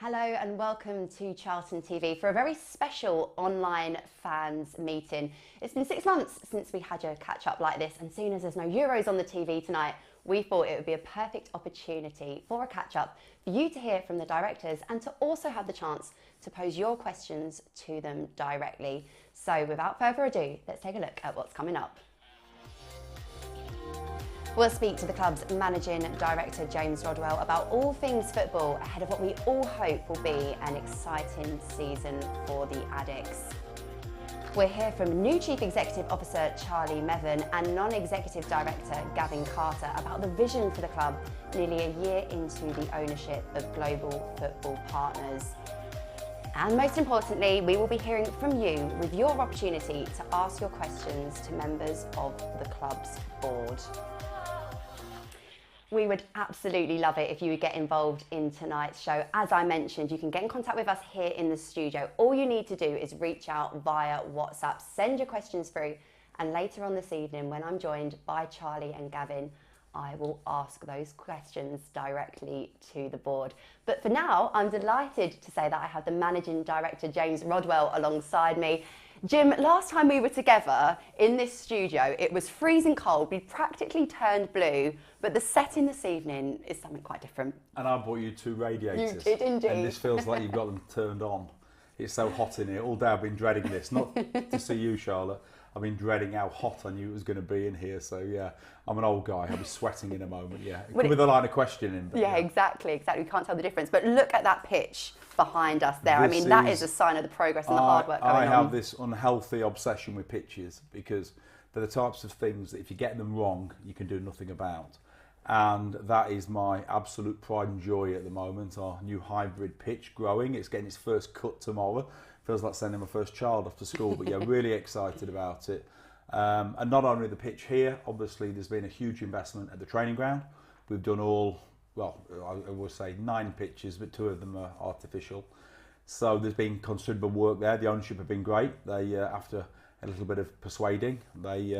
Hello and welcome to Charlton TV for a very special online fans meeting. It's been 6 months since we had a catch up like this, and seeing as there's no Euros on the TV tonight, we thought it would be a perfect opportunity for a catch up for you to hear from the directors and to also have the chance to pose your questions to them directly. So without further ado, let's take a look at what's coming up. We'll speak to the club's Managing Director James Rodwell about all things football ahead of what we all hope will be an exciting season for the Addicts. We'll hear from new Chief Executive Officer Charlie Mevin and Non-Executive Director Gavin Carter about the vision for the club nearly a year into the ownership of Global Football Partners. And most importantly, we will be hearing from you with your opportunity to ask your questions to members of the club's board. We would absolutely love it if you would get involved in tonight's show. As I mentioned, you can get in contact with us here in the studio. All you need to do is reach out via WhatsApp, send your questions through, and later on this evening, when I'm joined by Charlie and Gavin, I will ask those questions directly to the board. But for now, I'm delighted to say that I have the Managing Director, James Rodwell, alongside me. Jim, last time we were together in this studio, it was freezing cold. We practically turned blue, but the setting this evening is something quite different. And I bought you 2 radiators. You did indeed. And this feels like you've got them turned on. It's so hot in here. All day I've been dreading this. Not to see you, Charlotte. I've been dreading how hot I knew it was going to be in here. So yeah, I'm an old guy. I'll be sweating in a moment. Yeah, with a line of questioning. But, yeah, exactly. We can't tell the difference. But look at that pitch behind us there. That is a sign of the progress and the hard work going on. I have this unhealthy obsession with pitches because they're the types of things that if you get them wrong, you can do nothing about. And that is my absolute pride and joy at the moment. Our new hybrid pitch growing. It's getting its first cut tomorrow. Feels like sending my first child off to school, but yeah, really excited about it. And not only the pitch here, obviously there's been a huge investment at the training ground. We've done I would say 9 pitches, but 2 of them are artificial. So there's been considerable work there. The ownership have been great. They, after a little bit of persuading, they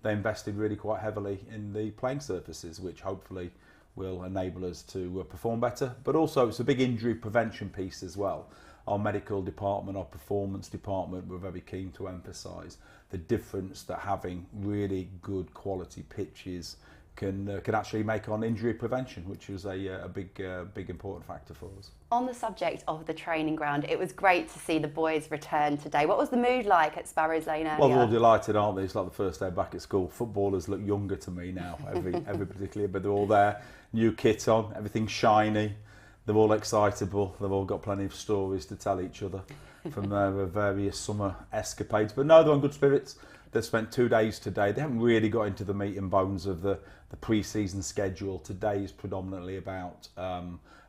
invested really quite heavily in the playing surfaces, which hopefully will enable us to perform better. But also it's a big injury prevention piece as well. Our medical department, our performance department, we're very keen to emphasise the difference that having really good quality pitches can actually make on injury prevention, which was a big important factor for us. On the subject of the training ground, it was great to see the boys return today. What was the mood like at Sparrows Lane earlier? Well, they're all delighted, aren't they? It's like the first day back at school. Footballers look younger to me now, every particularly, but they're all there, new kit on, everything's shiny. They're all excitable. They've all got plenty of stories to tell each other from their various summer escapades. But no, they're on good spirits. They've spent 2 days today. They haven't really got into the meat and bones of the pre-season schedule. Today is predominantly about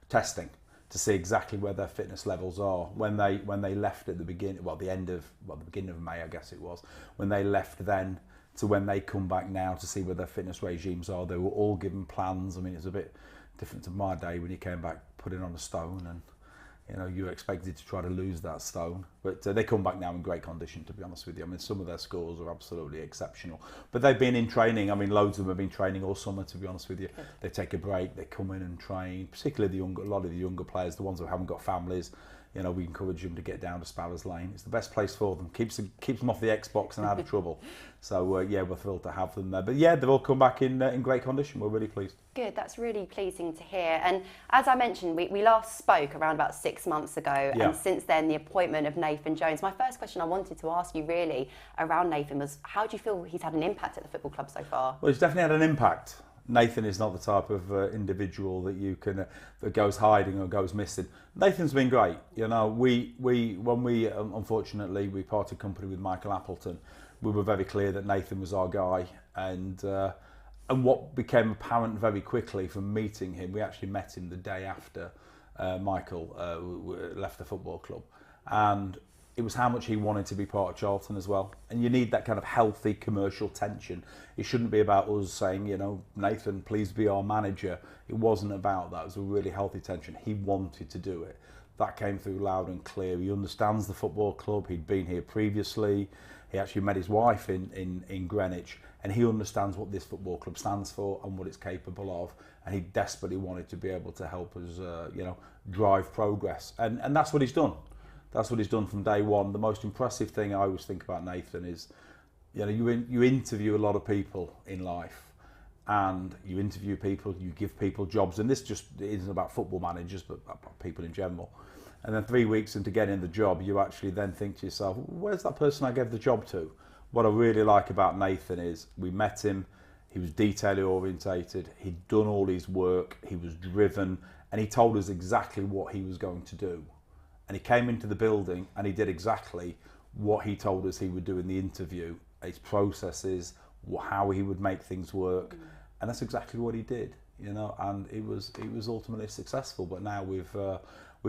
testing to see exactly where their fitness levels are. When they left at the beginning, the beginning of May, I guess it was, when they left then to when they come back now to see where their fitness regimes are, they were all given plans. I mean, it's a bit different to my day when you came back putting on a stone and you were expected to try to lose that stone, but they come back now in great condition, to be honest with you. I mean, some of their scores are absolutely exceptional, but they've been in training. I mean, loads of them have been training all summer, to be honest with you. They take a break, they come in and train, particularly a lot of the younger players, the ones who haven't got families. We encourage them to get down to Sparrows Lane. It's the best place for them. Keeps them off the Xbox and out of trouble. So yeah, we're thrilled to have them there. But yeah, they've all come back in great condition. We're really pleased. Good, that's really pleasing to hear. And as I mentioned, we last spoke around about 6 months ago, and since then the appointment of Nathan Jones. My first question I wanted to ask you really around Nathan was, how do you feel he's had an impact at the football club so far? Well, he's definitely had an impact. Nathan is not the type of individual that you can that goes hiding or goes missing. Nathan's been great. When we unfortunately we parted company with Michael Appleton, we were very clear that Nathan was our guy, and what became apparent very quickly from meeting him, we actually met him the day after Michael left the football club, and it was how much he wanted to be part of Charlton as well. And you need that kind of healthy commercial tension. It shouldn't be about us saying, Nathan, please be our manager. It wasn't about that. It was a really healthy tension. He wanted to do it. That came through loud and clear. He understands the football club. He'd been here previously. He actually met his wife in Greenwich, and he understands what this football club stands for and what it's capable of. And he desperately wanted to be able to help us, drive progress. And that's what he's done. That's what he's done from day one. The most impressive thing I always think about Nathan is, you interview a lot of people in life, and you interview people, you give people jobs, and this just isn't about football managers, but people in general. And then 3 weeks into getting the job, you actually then think to yourself, where's that person I gave the job to? What I really like about Nathan is we met him, he was detail orientated, he'd done all his work, he was driven, and he told us exactly what he was going to do. And he came into the building and he did exactly what he told us he would do in the interview, his processes, how he would make things work. And that's exactly what he did, and it was ultimately successful. But now we've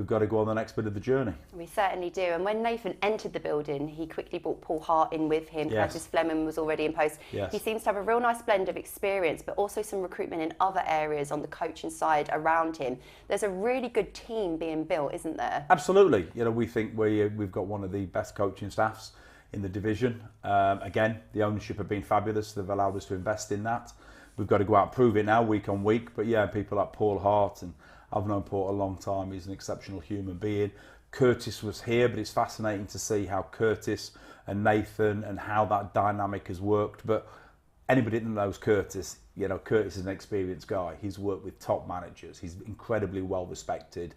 got to go on the next bit of the journey. We certainly do. And when Nathan entered the building, he quickly brought Paul Hart in with him. Yes. Curtis Fleming was already in post. Yes. He seems to have a real nice blend of experience, but also some recruitment in other areas on the coaching side around him. There's a really good team being built, isn't there? Absolutely. We think we've got one of the best coaching staffs in the division. Again, the ownership have been fabulous. They've allowed us to invest in that. We've got to go out and prove it now, week on week. But yeah, people like Paul Hart, and I've known Paul a long time. He's an exceptional human being. Curtis was here, but it's fascinating to see how Curtis and Nathan and how that dynamic has worked. But anybody that knows Curtis, Curtis is an experienced guy. He's worked with top managers. He's incredibly well respected.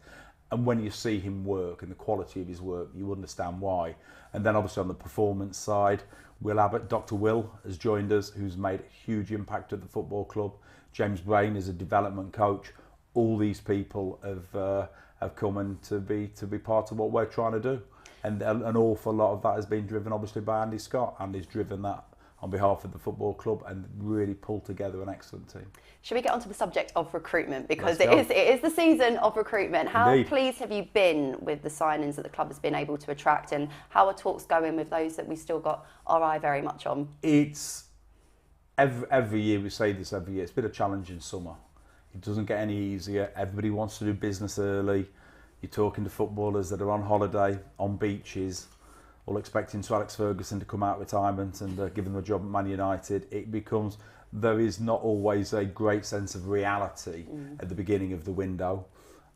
And when you see him work and the quality of his work, you understand why. And then obviously on the performance side, Dr. Will has joined us, who's made a huge impact at the football club. James Brain is a development coach. All these people have come in to be part of what we're trying to do. And an awful lot of that has been driven obviously by Andy Scott. Andy's driven that on behalf of the football club and really pulled together an excellent team. Shall we get onto the subject of recruitment? Because it is the season of recruitment. How Indeed. pleased have you been with the signings that the club has been able to attract, and how are talks going with those that we still got our eye very much on? It's every year, we say this every year, it's been a challenging summer. It doesn't get any easier. Everybody wants to do business early. You're talking to footballers that are on holiday, on beaches, all expecting to Alex Ferguson to come out of retirement and give them a job at Man United. There is not always a great sense of reality at the beginning of the window.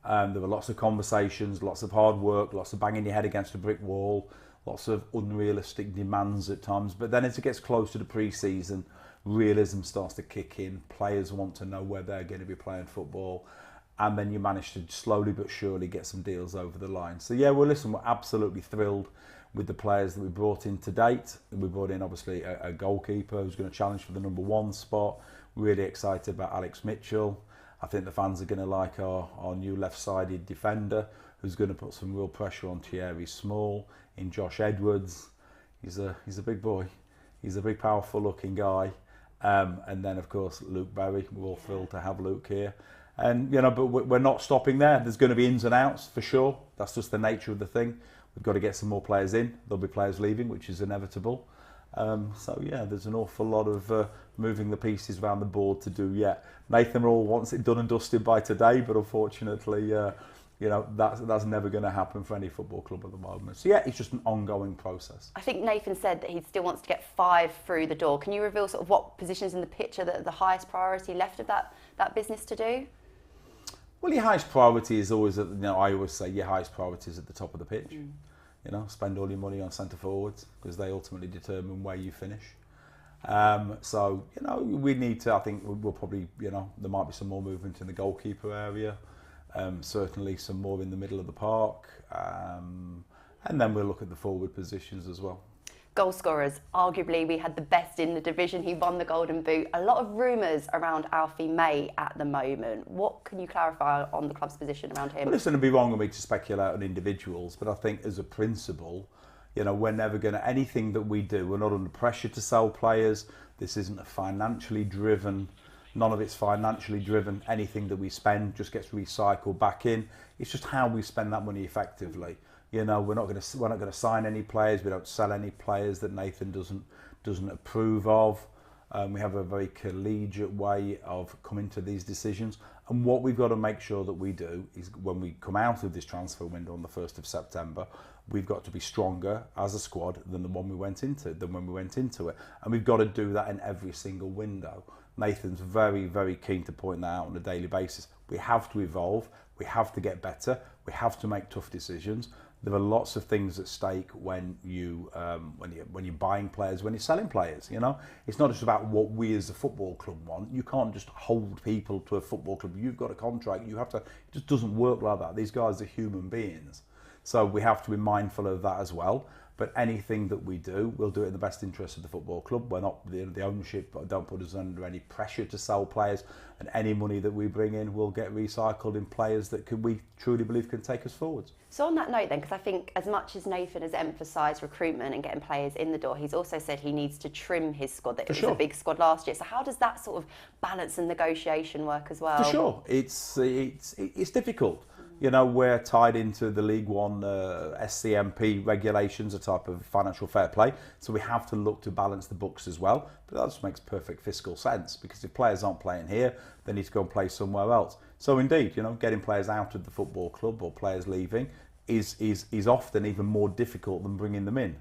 There were lots of conversations, lots of hard work, lots of banging your head against a brick wall, lots of unrealistic demands at times. But then as it gets closer to pre-season, realism starts to kick in. Players want to know where they're going to be playing football. And then you manage to slowly but surely get some deals over the line. So yeah, we're absolutely thrilled with the players that we brought in to date. We brought in obviously a goalkeeper who's going to challenge for the #1 spot. Really excited about Alex Mitchell. I think the fans are going to like our new left-sided defender who's going to put some real pressure on Thierry Small, in Josh Edwards. He's a big boy. He's a big, powerful looking guy. And then of course Luke Berry. We're all thrilled to have Luke here. And but we're not stopping there. There's going to be ins and outs for sure. That's just the nature of the thing. We've got to get some more players in. There'll be players leaving, which is inevitable. So yeah, there's an awful lot of moving the pieces around the board to do yet. Nathan all wants it done and dusted by today, but unfortunately, that's never going to happen for any football club at the moment. So yeah, it's just an ongoing process. I think Nathan said that he still wants to get 5 through the door. Can you reveal sort of what positions in the picture that are the highest priority left of that business to do? Well, your highest priority is always, I always say your highest priority is at the top of the pitch. Spend all your money on centre forwards because they ultimately determine where you finish. We need to, I think we'll probably, there might be some more movement in the goalkeeper area. Certainly some more in the middle of the park. And then we'll look at the forward positions as well. Goal scorers, arguably we had the best in the division. He won the Golden Boot. A lot of rumours around Alfie May at the moment. What can you clarify on the club's position around him? Well, listen, it'd be wrong of me to speculate on individuals, but I think as a principle, we're never going to, anything that we do, we're not under pressure to sell players. This isn't a financially driven, none of it's financially driven. Anything that we spend just gets recycled back in. It's just how we spend that money effectively. We're not going to sign any players. We don't sell any players that Nathan doesn't approve of. We have a very collegiate way of coming to these decisions. And what we've got to make sure that we do is when we come out of this transfer window on the 1st of September, we've got to be stronger as a squad than when we went into it. And we've got to do that in every single window. Nathan's very, very keen to point that out on a daily basis. We have to evolve, we have to get better, we have to make tough decisions. There are lots of things at stake when you're buying players, when you're selling players. You know, it's not just about what we as a football club want. You can't just hold people to a football club. You've got a contract. You have to. It just doesn't work like that. These guys are human beings, so we have to be mindful of that as well. But anything that we do, we'll do it in the best interest of the football club. We're not the ownership, but don't put us under any pressure to sell players. And any money that we bring in will get recycled in players that we truly believe can take us forwards. So on that note then, because I think as much as Nathan has emphasised recruitment and getting players in the door, he's also said he needs to trim his squad, that it was a big squad last year. So how does that sort of balance and negotiation work as well? For sure, it's difficult. You know, we're tied into the League One SCMP regulations, a type of financial fair play. So we have to look to balance the books as well. But that just makes perfect fiscal sense, because if players aren't playing here, they need to go and play somewhere else. So indeed, you know, getting players out of the football club or players leaving is often even more difficult than bringing them in.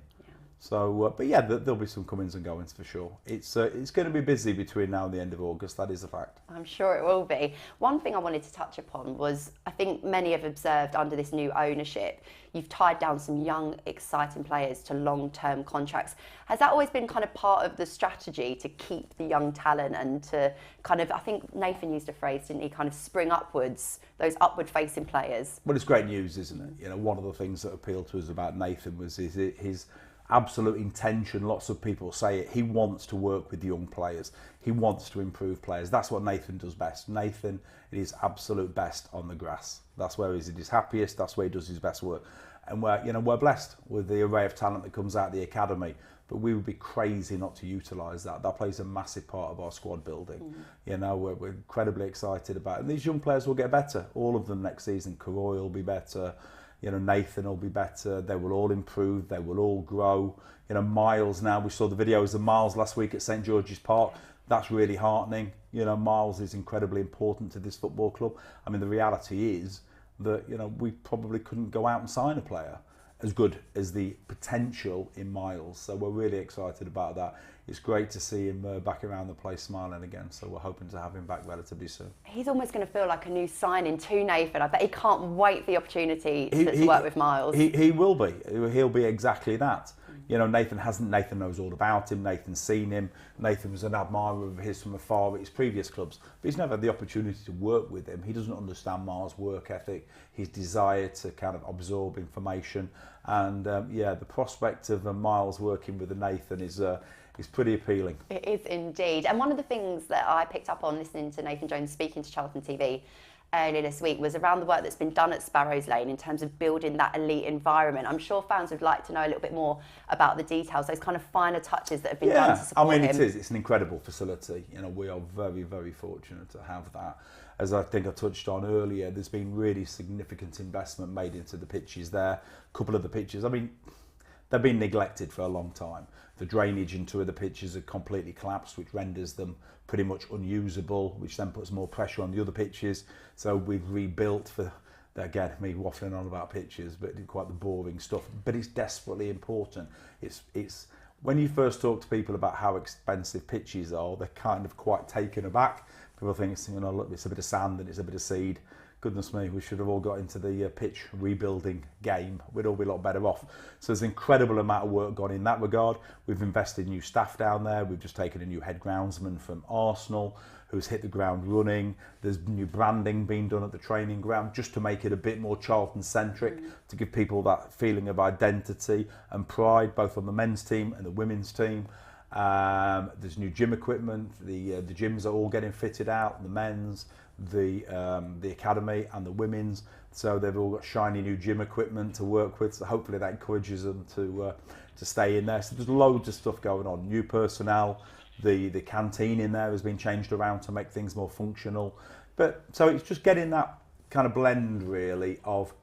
So, but yeah, there'll be some comings and goings for sure. It's going to be busy between now and the end of August, that is a fact. I'm sure it will be. One thing I wanted to touch upon was, I think many have observed under this new ownership, you've tied down some young, exciting players to long-term contracts. Has that always been kind of part of the strategy to keep the young talent and to kind of, I think Nathan used a phrase, didn't he, kind of spring upwards, those upward-facing players? Well, it's great news, isn't it? You know, one of the things that appealed to us about Nathan was his absolute intention. Lots of people say it. He wants to work with young players. He wants to improve players. That's what Nathan does best. Nathan is absolute best on the grass. That's where he's at his happiest. That's where he does his best work. And we're blessed with the array of talent that comes out of the academy. But we would be crazy not to utilise that. That plays a massive part of our squad building. You know, we're incredibly excited about it. And these young players will get better. All of them next season. Karoy will be better. You know, Nathan will be better. They will all improve. They will all grow. You know, Miles now, we saw the videos of Miles last week at St George's Park. That's really heartening. You know, Miles is incredibly important to this football club. I mean, the reality is that, you know, we probably couldn't go out and sign a player as good as the potential in Miles. So we're really excited about that. It's great to see him back around the place smiling again. So we're hoping to have him back relatively soon. He's almost going to feel like a new signing to Nathan. I bet he can't wait for the opportunity to work with Miles. He will be. He'll be exactly that. You know, Nathan knows all about him. Nathan's seen him. Nathan was an admirer of his from afar at his previous clubs, but he's never had the opportunity to work with him. He doesn't understand Miles' work ethic, his desire to kind of absorb information, and the prospect of Miles working with Nathan is pretty appealing. It is indeed. And one of the things that I picked up on listening to Nathan Jones speaking to Charlton TV earlier this week was around the work that's been done at Sparrows Lane in terms of building that elite environment. I'm sure fans would like to know a little bit more about the details, those kind of finer touches that have been done to support him. I mean, it's an incredible facility. You know, we are very, very fortunate to have that. As I think I touched on earlier, there's been really significant investment made into the pitches there. A couple of the pitches, I mean, they've been neglected for a long time. The drainage in two of the pitches have completely collapsed, which renders them pretty much unusable, which then puts more pressure on the other pitches. So we've rebuilt for, again, me waffling on about pitches, but quite the boring stuff. But it's desperately important. It's when you first talk to people about how expensive pitches are, they're kind of quite taken aback. People think, you know, look, it's a bit of sand and it's a bit of seed. Goodness me, we should have all got into the pitch rebuilding game. We'd all be a lot better off. So there's an incredible amount of work gone in that regard. We've invested in new staff down there. We've just taken a new head groundsman from Arsenal who's hit the ground running. There's new branding being done at the training ground just to make it a bit more Charlton-centric, to give people that feeling of identity and pride, both on the men's team and the women's team. There's new gym equipment. The gyms are all getting fitted out, the men's, the academy and the women's, so they've all got shiny new gym equipment to work with, so hopefully that encourages them to stay in there. So there's loads of stuff going on, new personnel, the canteen in there has been changed around to make things more functional, but so it's just getting that kind of blend really of,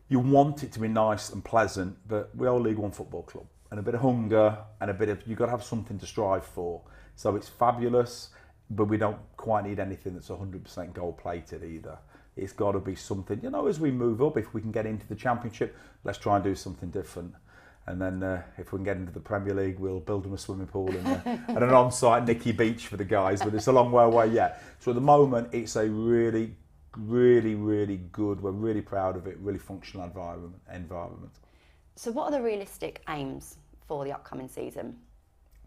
you want it to be nice and pleasant, but we are a League One football club, and a bit of hunger and a bit of, you've got to have something to strive for. So it's fabulous, but we don't quite need anything that's 100% gold plated either. It's got to be something, you know, as we move up, if we can get into the Championship, let's try and do something different. And then if we can get into the Premier League, we'll build them a swimming pool and an on-site Nicky Beach for the guys, but it's a long way away yet. So at the moment, it's a really good, we're really proud of it, really functional environment. So what are the realistic aims for the upcoming season?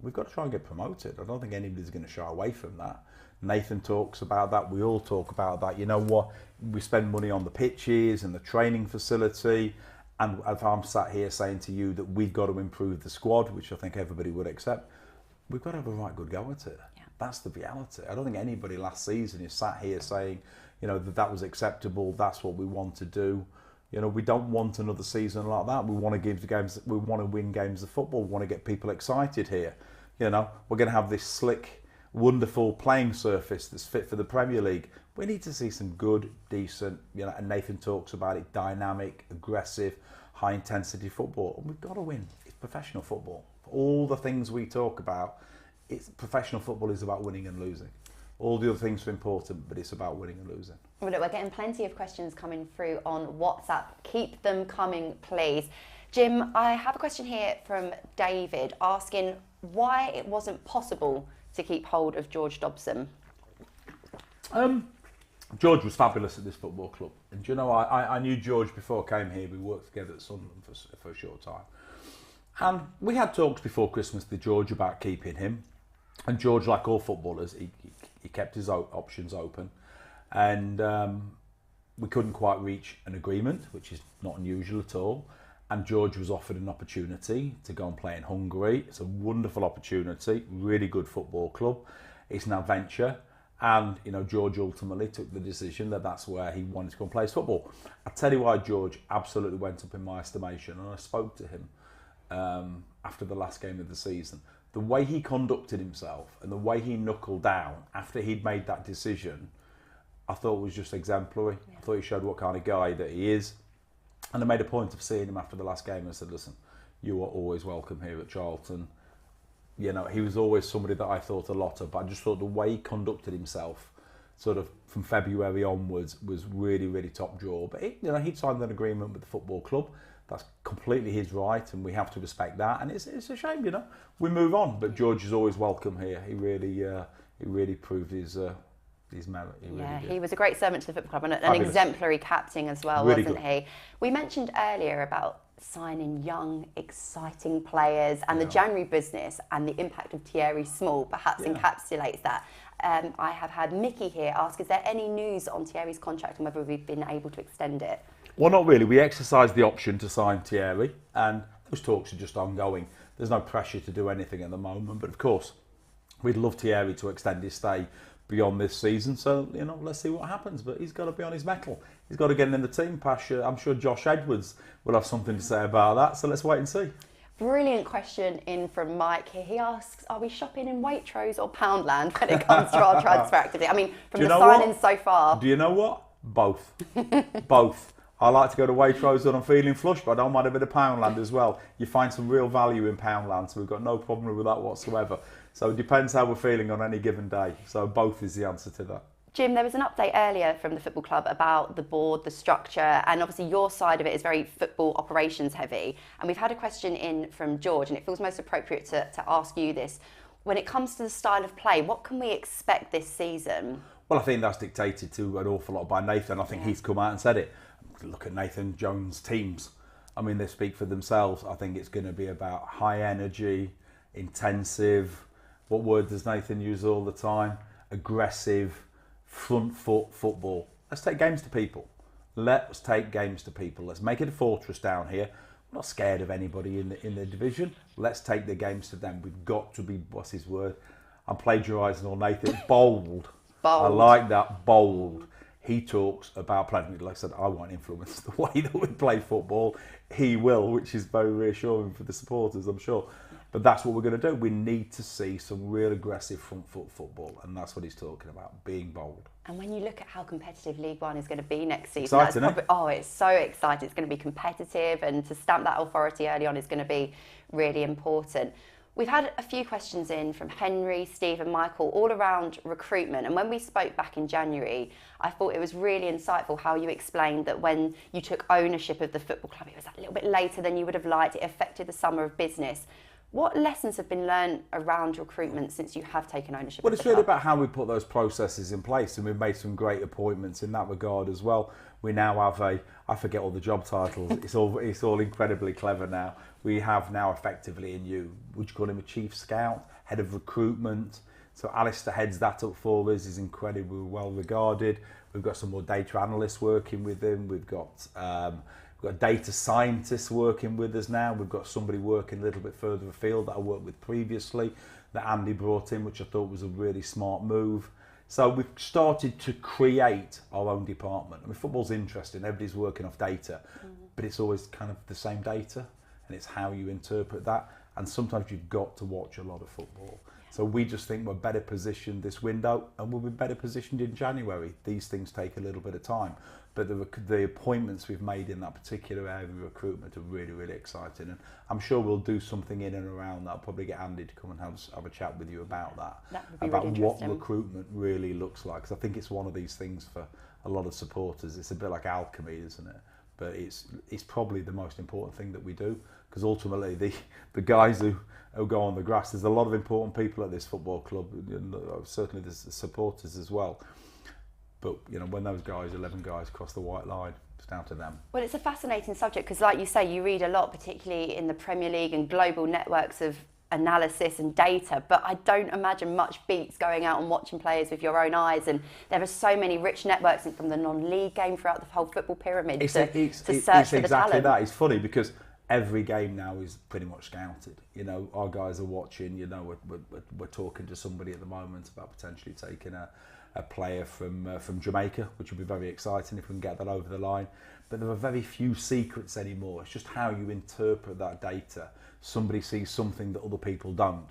We've got to try and get promoted. I don't think anybody's going to shy away from that. Nathan talks about that, we all talk about that. You know what, we spend money on the pitches and the training facility, and if I'm sat here saying to you that we've got to improve the squad, which I think everybody would accept, we've got to have a right good go at it. Yeah. That's the reality. I don't think anybody last season is sat here saying, you know, that was acceptable, that's what we want to do. You know, we don't want another season like that. We want to give the games, we want to win games of football, we want to get people excited here. You know, we're going to have this slick, wonderful playing surface that's fit for the Premier League. We need to see some good, decent, you know, and Nathan talks about it, dynamic, aggressive, high intensity football. And we've got to win. It's professional football. All the things we talk about, professional football is about winning and losing. All the other things are important, but it's about winning and losing. Well, look, we're getting plenty of questions coming through on WhatsApp. Keep them coming, please. Jim, I have a question here from David asking why it wasn't possible to keep hold of George Dobson. George was fabulous at this football club. And do you know, I knew George before I came here. We worked together at Sunderland for a short time. And we had talks before Christmas to George about keeping him. And George, like all footballers, he kept his options open. And we couldn't quite reach an agreement, which is not unusual at all. And George was offered an opportunity to go and play in Hungary. It's a wonderful opportunity, really good football club. It's an adventure. And, you know, George ultimately took the decision that that's where he wanted to go and play his football. I tell you why George absolutely went up in my estimation. And I spoke to him after the last game of the season. The way he conducted himself and the way he knuckled down after he'd made that decision, I thought was just exemplary. Yeah. I thought he showed what kind of guy that he is. And I made a point of seeing him after the last game and said, listen, you are always welcome here at Charlton. You know, he was always somebody that I thought a lot of, but I just thought the way he conducted himself sort of from February onwards was really, really top drawer. But, you know, he'd signed an agreement with the football club. That's completely his right, and we have to respect that. And it's a shame, you know. We move on, but George is always welcome here. He really proved his merit. He was a great servant to the football club and an exemplary captain as well, really wasn't he? We mentioned earlier about signing young, exciting players and the January business, and the impact of Thierry Small perhaps encapsulates that. I have had Mickey here ask, is there any news on Thierry's contract and whether we've been able to extend it? Well, not really. We exercised the option to sign Thierry, and those talks are just ongoing. There's no pressure to do anything at the moment, but of course, we'd love Thierry to extend his stay beyond this season, so, you know, let's see what happens. But he's got to be on his mettle. He's got to get in the team. Pasha, I'm sure Josh Edwards will have something to say about that, so let's wait and see. Brilliant question in from Mike here. He asks, are we shopping in Waitrose or Poundland when it comes to our transfer activity? I mean, from the signings so far. Do you know what? Both. Both. I like to go to Waitrose when I'm feeling flush, but I don't mind a bit of Poundland as well. You find some real value in Poundland, so we've got no problem with that whatsoever. So it depends how we're feeling on any given day. So both is the answer to that. Jim, there was an update earlier from the football club about the board, the structure, and obviously your side of it is very football operations heavy. And we've had a question in from George, and it feels most appropriate to ask you this. When it comes to the style of play, what can we expect this season? Well, I think that's dictated to an awful lot by Nathan. I think he's come out and said it. Look at Nathan Jones' teams. I mean, they speak for themselves. I think it's going to be about high energy, intensive. What word does Nathan use all the time? Aggressive, front foot football. Let's take games to people. Let's take games to people. Let's make it a fortress down here. I'm not scared of anybody in the division. Let's take the games to them. We've got to be, what's his word? I'm plagiarising on Nathan. Bold. Bold. I like that, bold. He talks about playing, like I said, I won't influence the way that we play football. He will, which is very reassuring for the supporters, I'm sure. But that's what we're going to do. We need to see some real aggressive front foot football, and that's what he's talking about, being bold. And when you look at how competitive League One is going to be next season, exciting, that's probably, it's so exciting. It's going to be competitive, and to stamp that authority early on is going to be really important. We've had a few questions in from Henry, Steve and Michael all around recruitment, and when we spoke back in January, I thought it was really insightful how you explained that when you took ownership of the football club, it was a little bit later than you would have liked. It affected the summer of business. What lessons have been learned around recruitment since you have taken ownership Well, of the it's really club? about how we put those processes in place, and we've made some great appointments in that regard as well. We now have I forget all the job titles, it's all incredibly clever now. We have now effectively a new, would you call him a chief scout, head of recruitment. So Alistair heads that up for us, he's incredibly well regarded. We've got some more data analysts working with him, we've got data scientists working with us now. We've got somebody working a little bit further afield that I worked with previously that Andy brought in, which I thought was a really smart move. So we've started to create our own department. I mean, football's interesting. Everybody's working off data, but it's always kind of the same data, and it's how you interpret that. And sometimes you've got to watch a lot of football. So we just think we're better positioned this window, and we'll be better positioned in January. These things take a little bit of time. But the appointments we've made in that particular area of recruitment are really, really exciting. And I'm sure we'll do something in and around that. I'll probably get Andy to come and have a chat with you about that. That would be about really what interesting. recruitment really looks like. Because I think it's one of these things for a lot of supporters. It's a bit like alchemy, isn't it? But it's probably the most important thing that we do. Because ultimately, the guys who go on the grass, there's a lot of important people at this football club. And certainly there's the supporters as well. But, you know, when those guys, 11 guys, cross the white line, it's down to them. Well, it's a fascinating subject because, like you say, you read a lot, particularly in the Premier League and global networks of analysis and data, but I don't imagine much beats going out and watching players with your own eyes. And there are so many rich networks from the non-league game throughout the whole football pyramid to search for the talent. Exactly that. It's funny because every game now is pretty much scouted. You know, our guys are watching, you know, we're talking to somebody at the moment about potentially taking a player from Jamaica, which would be very exciting if we can get that over the line. But there are very few secrets anymore. It's just how you interpret that data. Somebody sees something that other people don't.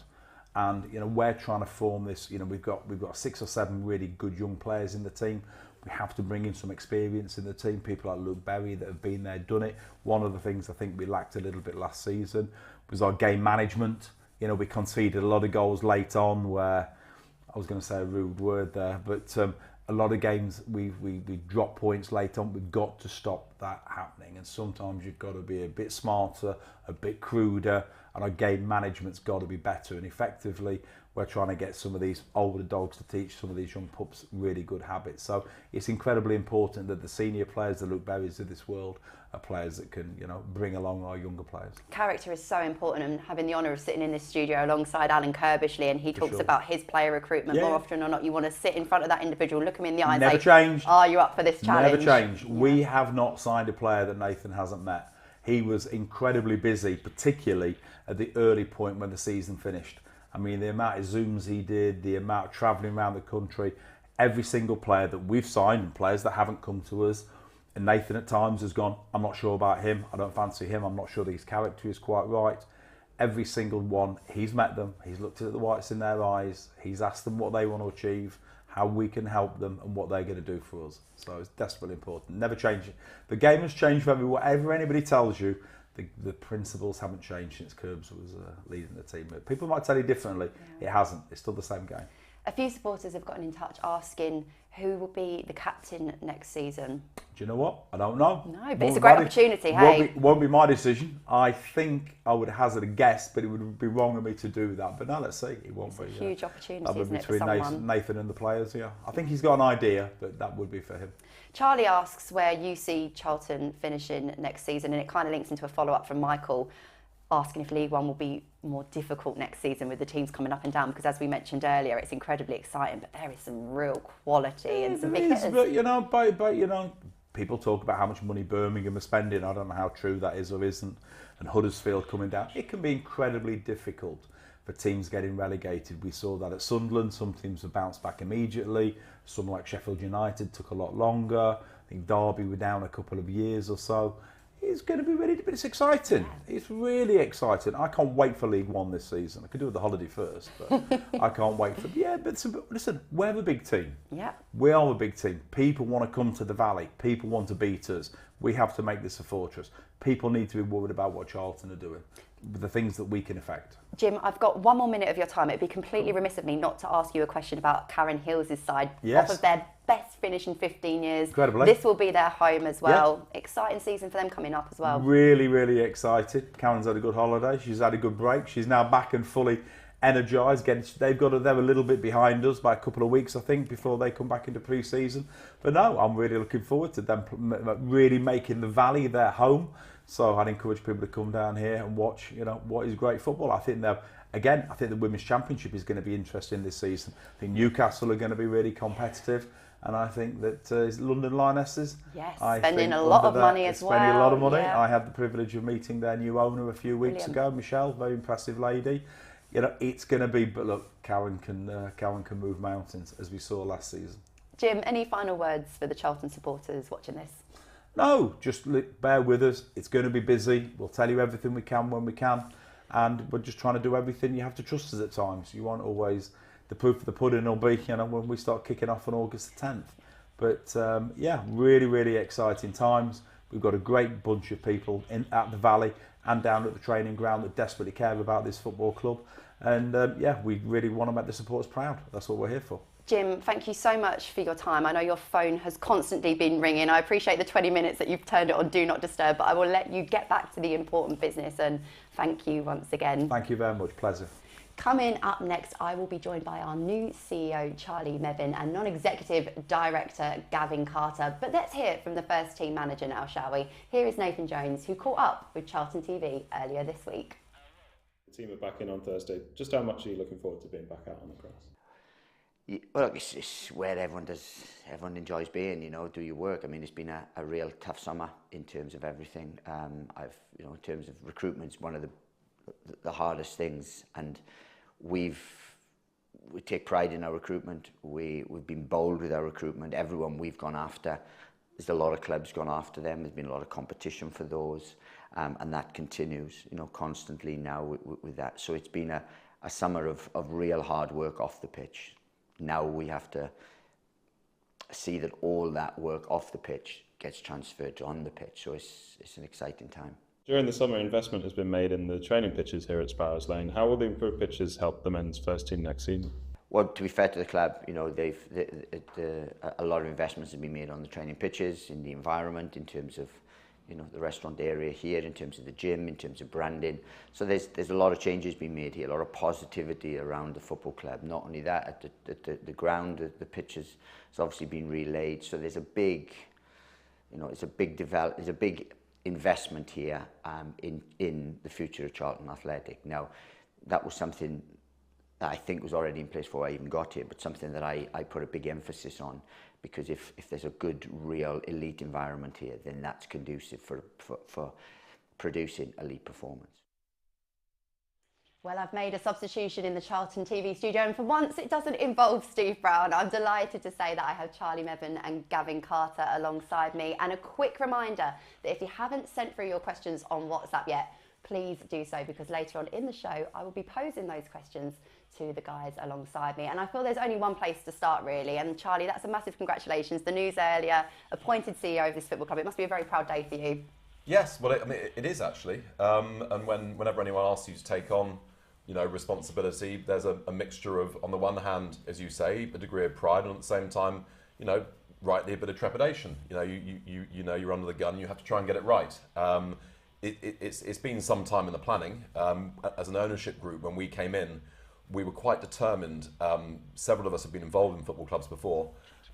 And, you know, we're trying to form this, you know, we've got 6 or 7 really good young players in the team. We have to bring in some experience in the team, people like Luke Berry that have been there, done it. One of the things I think we lacked a little bit last season was our game management. You know, we conceded a lot of goals late on where, I was going to say a rude word there, but a lot of games we drop points late on. We've got to stop that happening, and sometimes you've got to be a bit smarter, a bit cruder, and our game management's got to be better. And effectively, we're trying to get some of these older dogs to teach some of these young pups really good habits. So it's incredibly important that the senior players, the Luke Berries of this world, are players that can, you know, bring along our younger players. Character is so important, and having the honour of sitting in this studio alongside Alan Kirbishley, and he talks about his player recruitment more often or not. You want to sit in front of that individual, look him in the eye and say, are you up for this challenge? Never change. Yeah. We have not signed a player that Nathan hasn't met. He was incredibly busy, particularly at the early point when the season finished. I mean, the amount of Zooms he did, the amount of travelling around the country, every single player that we've signed and players that haven't come to us, and Nathan at times has gone, I'm not sure about him, I don't fancy him, I'm not sure that his character is quite right. Every single one, he's met them, he's looked at the whites in their eyes, he's asked them what they want to achieve, how we can help them and what they're going to do for us. So it's desperately important. Never change it. The game has changed for whatever anybody tells you. The principles haven't changed since Curbs was leading the team. People might tell you differently. Yeah. It hasn't. It's still the same game. A few supporters have gotten in touch asking who will be the captain next season. Do you know what? I don't know. No, but it's a great opportunity, hey? Won't be my decision. I think I would hazard a guess, but it would be wrong of me to do that. But now let's see. It won't be. It's a huge opportunity, isn't it, for between someone? Nathan and the players, yeah. I think he's got an idea, but that would be for him. Charlie asks where you see Charlton finishing next season, and it kind of links into a follow-up from Michael, asking if League One will be more difficult next season with the teams coming up and down, because as we mentioned earlier, it's incredibly exciting, but there is some real quality and some big hitters. But you know, people talk about how much money Birmingham are spending. I don't know how true that is or isn't. And Huddersfield coming down. It can be incredibly difficult for teams getting relegated. We saw that at Sunderland. Some teams have bounced back immediately. Some like Sheffield United took a lot longer. I think Derby were down a couple of years or so. It's going to be really, but it's exciting. It's really exciting. I can't wait for League One this season. I could do with the holiday first, but I can't wait for. Yeah, but listen, we're a big team. Yeah, we are a big team. People want to come to the Valley. People want to beat us. We have to make this a fortress. People need to be worried about what Charlton are doing, the things that we can affect. Jim, I've got one more minute of your time. It'd be completely remiss of me not to ask you a question about Karen Hills' side. Yes. Off of their best finish in 15 years. Incredibly. This will be their home as well. Yeah. Exciting season for them coming up as well. Really, really excited. Karen's had a good holiday. She's had a good break. She's now back and fully energised. They're a little bit behind us by a couple of weeks, I think, before they come back into pre-season. But no, I'm really looking forward to them really making the Valley their home. So I'd encourage people to come down here and watch, what is great football. I think the Women's Championship is going to be interesting this season. I think Newcastle are going to be really competitive. And I think that London Lionesses, spending a lot of money as well. Spending a lot of money. Yeah. I had the privilege of meeting their new owner a few weeks ago, Michelle, very impressive lady. It's going to be, but look, Karen can move mountains, as we saw last season. Jim, any final words for the Charlton supporters watching this? No, just bear with us. It's going to be busy. We'll tell you everything we can when we can. And we're just trying to do everything. You have to trust us at times. You won't always... The proof of the pudding will be, when we start kicking off on August the 10th. But really, really exciting times. We've got a great bunch of people at the Valley and down at the training ground that desperately care about this football club. And we really want to make the supporters proud. That's what we're here for. Jim, thank you so much for your time. I know your phone has constantly been ringing. I appreciate the 20 minutes that you've turned it on Do Not Disturb, but I will let you get back to the important business, and thank you once again. Thank you very much. Pleasure. Coming up next, I will be joined by our new CEO, Charlie Mevin, and non-executive director, Gavin Carter. But let's hear from the first team manager now, shall we? Here is Nathan Jones, who caught up with Charlton TV earlier this week. The team are back in on Thursday. Just how much are you looking forward to being back out on the grass? Well, it's where everyone enjoys being, do your work. I mean, it's been a real tough summer in terms of everything. In terms of recruitment, it's one of the hardest things, and we take pride in our recruitment. We've been bold with our recruitment. Everyone we've gone after, there's a lot of clubs gone after them. There's been a lot of competition for those, and that continues, constantly now with that. So it's been a summer of real hard work off the pitch. Now we have to see that all that work off the pitch gets transferred to on the pitch. So it's an exciting time. During the summer, investment has been made in the training pitches here at Sparrows Lane. How will the improved pitches help the men's first team next season? Well, to be fair to the club, a lot of investments have been made on the training pitches, in the environment, in terms of the restaurant area here, in terms of the gym, in terms of branding. So there's a lot of changes being made here, a lot of positivity around the football club. Not only that, at the ground, the pitches has obviously been relaid. So there's a big, it's a big investment here in the future of Charlton Athletic. Now, that was something that I think was already in place before I even got here, but something that I put a big emphasis on, because if there's a good, real elite environment here, then that's conducive for producing elite performance. Well, I've made a substitution in the Charlton TV studio, and for once it doesn't involve Steve Brown. I'm delighted to say that I have Charlie Mevin and Gavin Carter alongside me. And a quick reminder that if you haven't sent through your questions on WhatsApp yet, please do so, because later on in the show I will be posing those questions to the guys alongside me. And I feel there's only one place to start, really. And Charlie, that's a massive congratulations. The news earlier, appointed CEO of this football club. It must be a very proud day for you. Yes, well, it is actually. And whenever anyone asks you to take on, responsibility, there's a mixture of, on the one hand, as you say, a degree of pride, and at the same time, rightly a bit of trepidation. You're under the gun. You have to try and get it right. It's been some time in the planning. As an ownership group, when we came in, we were quite determined. Several of us have been involved in football clubs before,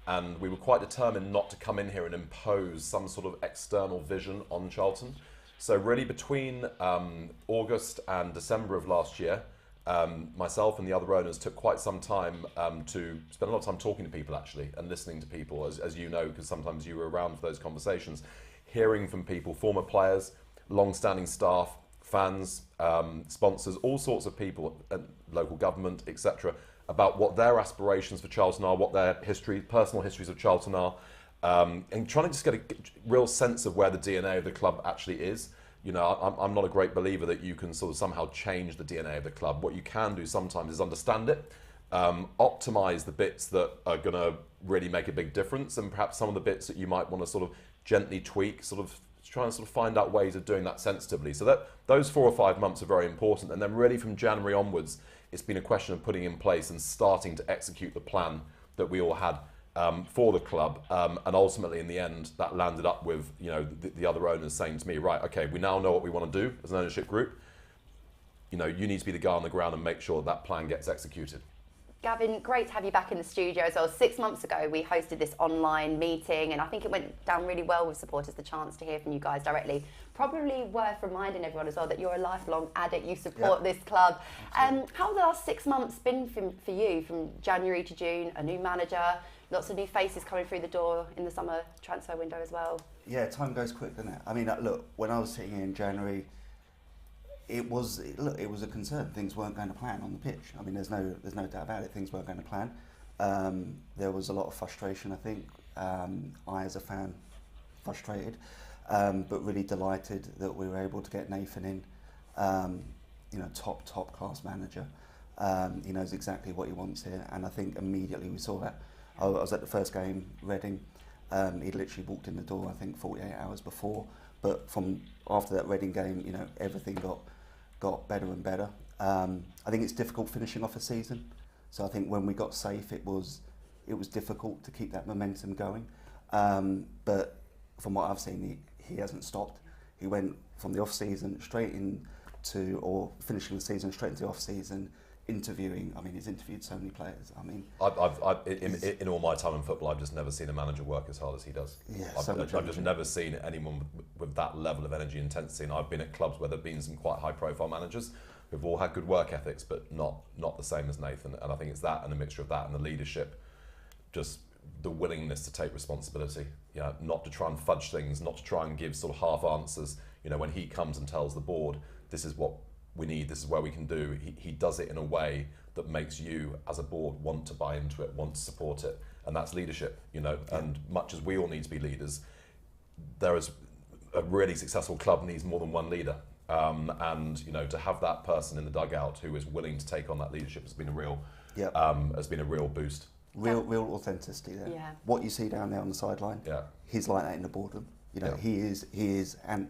and we were quite determined not to come in here and impose some sort of external vision on Charlton. So really between August and December of last year, myself and the other owners took quite some time to spend a lot of time talking to people, actually, and listening to people, as you know, because sometimes you were around for those conversations, hearing from people, former players, long-standing staff, fans, sponsors, all sorts of people, local government, etc., about what their aspirations for Charlton are, what their personal histories of Charlton are, and trying to just get a real sense of where the DNA of the club actually is. I'm not a great believer that you can sort of somehow change the DNA of the club. What you can do sometimes is understand it, optimise the bits that are going to really make a big difference, and perhaps some of the bits that you might want to sort of gently tweak, sort of try and sort of find out ways of doing that sensitively. So that those 4 or 5 months are very important. And then really from January onwards, it's been a question of putting in place and starting to execute the plan that we all had for the club. And ultimately, in the end, that landed up with, you know, the other owners saying to me, right, okay, we now know what we want to do as an ownership group. You know, you need to be the guy on the ground and make sure that plan gets executed. Gavin, great to have you back in the studio as well. 6 months ago, we hosted this online meeting, and I think it went down really well with supporters, the chance to hear from you guys directly. Probably worth reminding everyone as well that you're a lifelong addict, you support this club. How have the last 6 months been for you, from January to June, a new manager, lots of new faces coming through the door in the summer transfer window as well? Yeah, time goes quick, doesn't it? I mean, look, when I was sitting here in January, it was a concern. Things weren't going to plan on the pitch. I mean, there's no doubt about it. Things weren't going to plan. There was a lot of frustration, I think. I, as a fan, frustrated, but really delighted that we were able to get Nathan in. You know, top class manager. He knows exactly what he wants here, and I think immediately we saw that. I was at the first game, Reading. He literally walked in the door, I think, 48 hours before. But from after that Reading game, you know, everything got better and better. I think it's difficult finishing off a season. So I think when we got safe, it was difficult to keep that momentum going. But from what I've seen, he hasn't stopped. He went from the off season straight into, or finishing the season straight into the off season, interviewing. I mean, he's interviewed so many players. I mean, in all my time in football, I've just never seen a manager work as hard as he does. Yeah, I've just never seen anyone with that level of energy and intensity. And I've been at clubs where there've been some quite high-profile managers who've all had good work ethics, but not the same as Nathan. And I think it's that, and a mixture of that and the leadership, just the willingness to take responsibility. You know, not to try and fudge things, not to try and give sort of half answers. You know, when he comes and tells the board, this is what we need, this is where we can do, he does it in a way that makes you as a board want to buy into it, want to support it, and that's leadership, you know. Yeah. And much as we all need to be leaders, there is a really successful club needs more than one leader, and you know, to have that person in the dugout who is willing to take on that leadership has been a real boost. Real authenticity there. Yeah. What you see down there on the sideline, he's like that in the boardroom. You know, he is an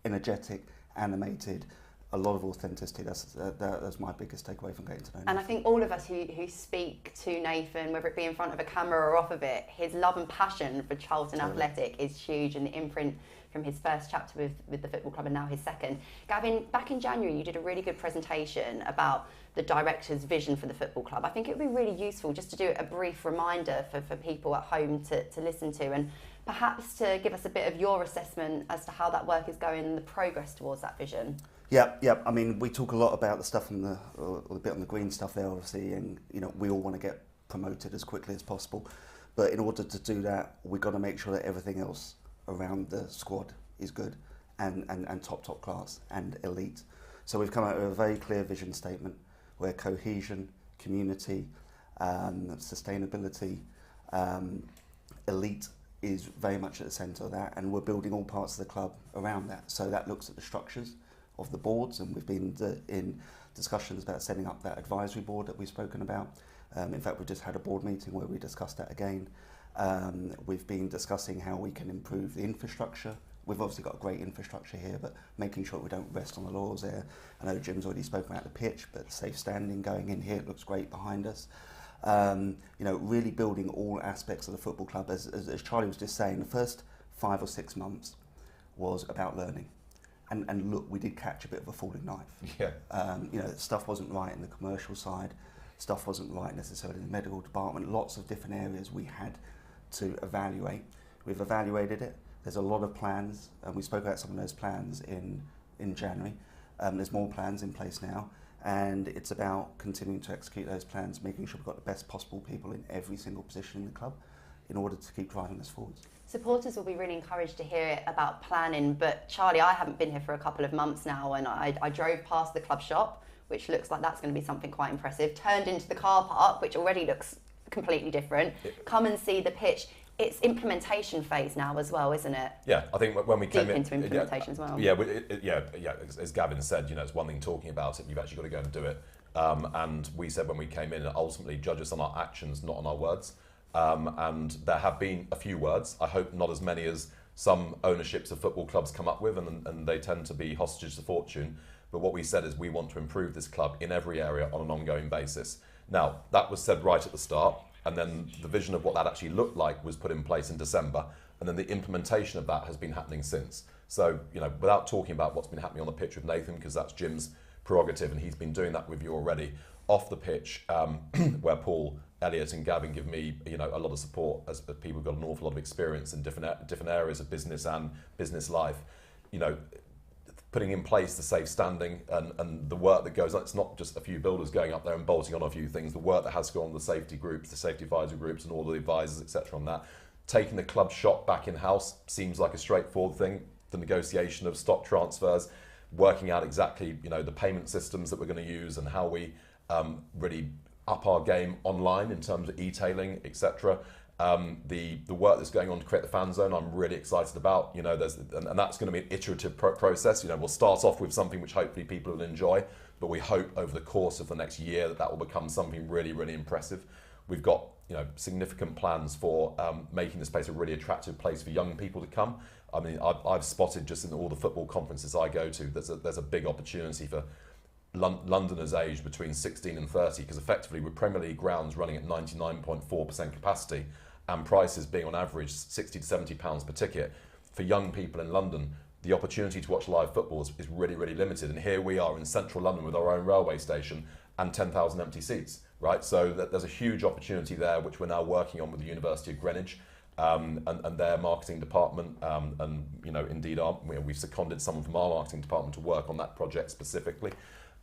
energetic, animated. A lot of authenticity. That's my biggest takeaway from getting to know Nathan. And I think all of us who speak to Nathan, whether it be in front of a camera or off of it, his love and passion for Charlton Athletic is huge, and the imprint from his first chapter with the football club and now his second. Gavin, back in January you did a really good presentation about the director's vision for the football club. I think it would be really useful just to do a brief reminder for people at home to listen to, and perhaps to give us a bit of your assessment as to how that work is going and the progress towards that vision. Yeah. I mean, we talk a lot about the stuff on the bit on the green stuff there, obviously, and you know, we all want to get promoted as quickly as possible. But in order to do that, we've got to make sure that everything else around the squad is good and top class and elite. So we've come out with a very clear vision statement where cohesion, community, sustainability, elite is very much at the centre of that, and we're building all parts of the club around that. So that looks at the structures of the boards, and we've been in discussions about setting up that advisory board that we've spoken about. In fact, we just had a board meeting where we discussed that again. We've been discussing how we can improve the infrastructure. We've obviously got a great infrastructure here, but making sure we don't rest on the laurels there. I know Jim's already spoken about the pitch, but safe standing going in here, it looks great behind us. You know, really building all aspects of the football club. As Charlie was just saying, the first 5 or 6 months was about learning. And look, we did catch a bit of a falling knife. Yeah. You know, stuff wasn't right in the commercial side, stuff wasn't right necessarily in the medical department, lots of different areas we had to evaluate. We've evaluated it. There's a lot of plans, and we spoke about some of those plans in January. There's more plans in place now, and it's about continuing to execute those plans, making sure we've got the best possible people in every single position in the club in order to keep driving us forwards. Supporters will be really encouraged to hear about planning, but Charlie, I haven't been here for a couple of months now, and I drove past the club shop, which looks like that's going to be something quite impressive, turned into the car park, which already looks completely different. Come and see the pitch. It's implementation phase now as well, isn't it? Yeah, I think when we came Deep into implementation as well. Yeah, as Gavin said, you know, it's one thing talking about it, you've actually got to go and do it. And we said when we came in, ultimately judge us on our actions, not on our words. And there have been a few words, I hope not as many as some ownerships of football clubs come up with, and they tend to be hostages to fortune. But what we said is we want to improve this club in every area on an ongoing basis. Now, that was said right at the start, and then the vision of what that actually looked like was put in place in December, and then the implementation of that has been happening since. So, you know, without talking about what's been happening on the pitch with Nathan, because that's Jim's prerogative, and he's been doing that with you already, off the pitch, where Paul, Elliot and Gavin give me, you know, a lot of support as people who've got an awful lot of experience in different areas of business and business life. You know, putting in place the safe standing and the work that goes on. It's not just a few builders going up there and bolting on a few things. The work that has to go on the safety groups, the safety advisory groups and all the advisors, etc. on that. Taking the club shop back in-house seems like a straightforward thing. The negotiation of stock transfers, working out exactly, you know, the payment systems that we're going to use and how we really up our game online in terms of e-tailing, etc. The work that's going on to create the fan zone, I'm really excited about. You know, and that's going to be an iterative process. You know, we'll start off with something which hopefully people will enjoy, but we hope over the course of the next year that will become something really, really impressive. We've got, you know, significant plans for making this place a really attractive place for young people to come. I mean, I've spotted just in all the football conferences I go to, there's a big opportunity for Londoners aged between 16 and 30, because effectively with Premier League grounds running at 99.4% capacity and prices being on average 60 to 70 pounds per ticket, for young people in London, the opportunity to watch live football is really, really limited. And here we are in central London with our own railway station and 10,000 empty seats, right? So there's a huge opportunity there, which we're now working on with the University of Greenwich and their marketing department. And, you know, indeed, we've seconded someone from our marketing department to work on that project specifically.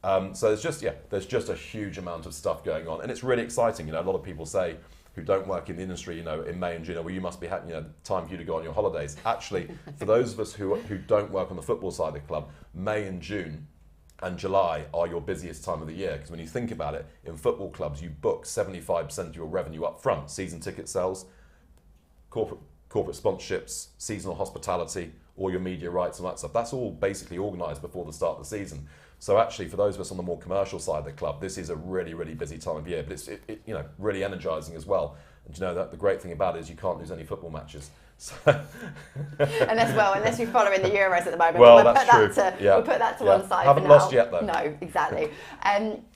So there's just a huge amount of stuff going on, and it's really exciting. You know, a lot of people say who don't work in the industry, you know, in May and June, well, you must be having, you know, time for you to go on your holidays. Actually, for those of us who don't work on the football side of the club, May and June and July are your busiest time of the year, because when you think about it, in football clubs, you book 75% of your revenue up front: season ticket sales, corporate sponsorships, seasonal hospitality, all your media rights and that stuff. That's all basically organised before the start of the season. So actually, for those of us on the more commercial side of the club, this is a really, really busy time of year, but it's you know, really energising as well. And you know that the great thing about it is you can't lose any football matches. So unless you're following the Euros at the moment. Well, we'll that's true. We'll put that to one side. Haven't for now. lost yet though. No, exactly.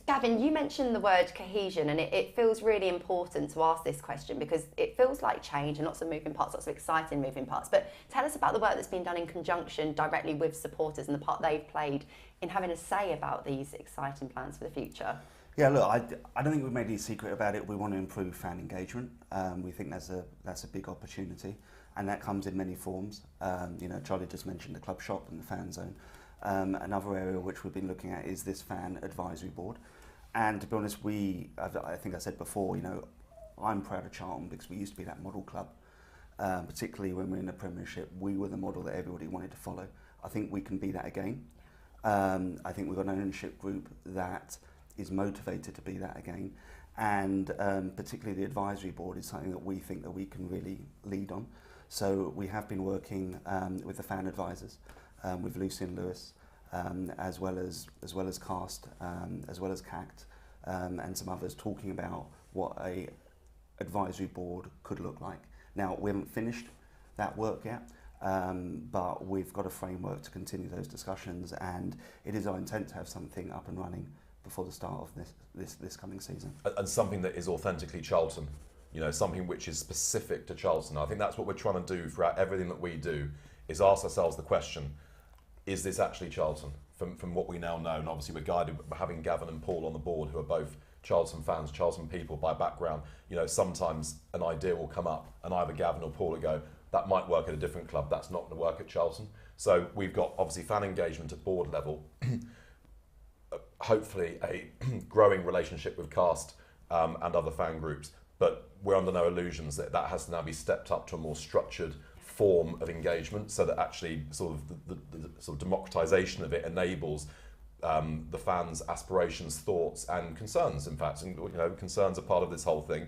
Gavin, you mentioned the word cohesion, and it feels really important to ask this question because it feels like change and lots of moving parts, lots of exciting moving parts. But tell us about the work that's been done in conjunction directly with supporters and the part they've played in having a say about these exciting plans for the future. Yeah, look, I don't think we've made any secret about it. We want to improve fan engagement. We think that's a big opportunity, and that comes in many forms. You know, Charlie just mentioned the club shop and the fan zone. Another area which we've been looking at is this fan advisory board. And to be honest, I think I said before, you know, I'm proud of Charlton because we used to be that model club. Particularly when we're in the Premiership, we were the model that everybody wanted to follow. I think we can be that again. I think we've got an ownership group that is motivated to be that again, and particularly the advisory board is something that we think that we can really lead on. So we have been working with the fan advisors, with Lucy and Lewis, as well as Cast, as well as CACT, and some others, talking about what a advisory board could look like. Now, we haven't finished that work yet, but we've got a framework to continue those discussions, and it is our intent to have something up and running before the start of this coming season. And something that is authentically Charlton, you know, something which is specific to Charlton. I think that's what we're trying to do throughout everything that we do, is ask ourselves the question, is this actually Charlton? From what we now know, and obviously we're guided by having Gavin and Paul on the board, who are both Charlton fans, Charlton people by background. You know, sometimes an idea will come up and either Gavin or Paul will go, that might work at a different club, that's not going to work at Charlton. So we've got obviously fan engagement at board level, hopefully a growing relationship with Cast and other fan groups, but we're under no illusions that that has to now be stepped up to a more structured form of engagement, so that actually sort of the sort of democratization of it enables the fans' aspirations, thoughts and concerns, in fact, and you know, concerns are part of this whole thing,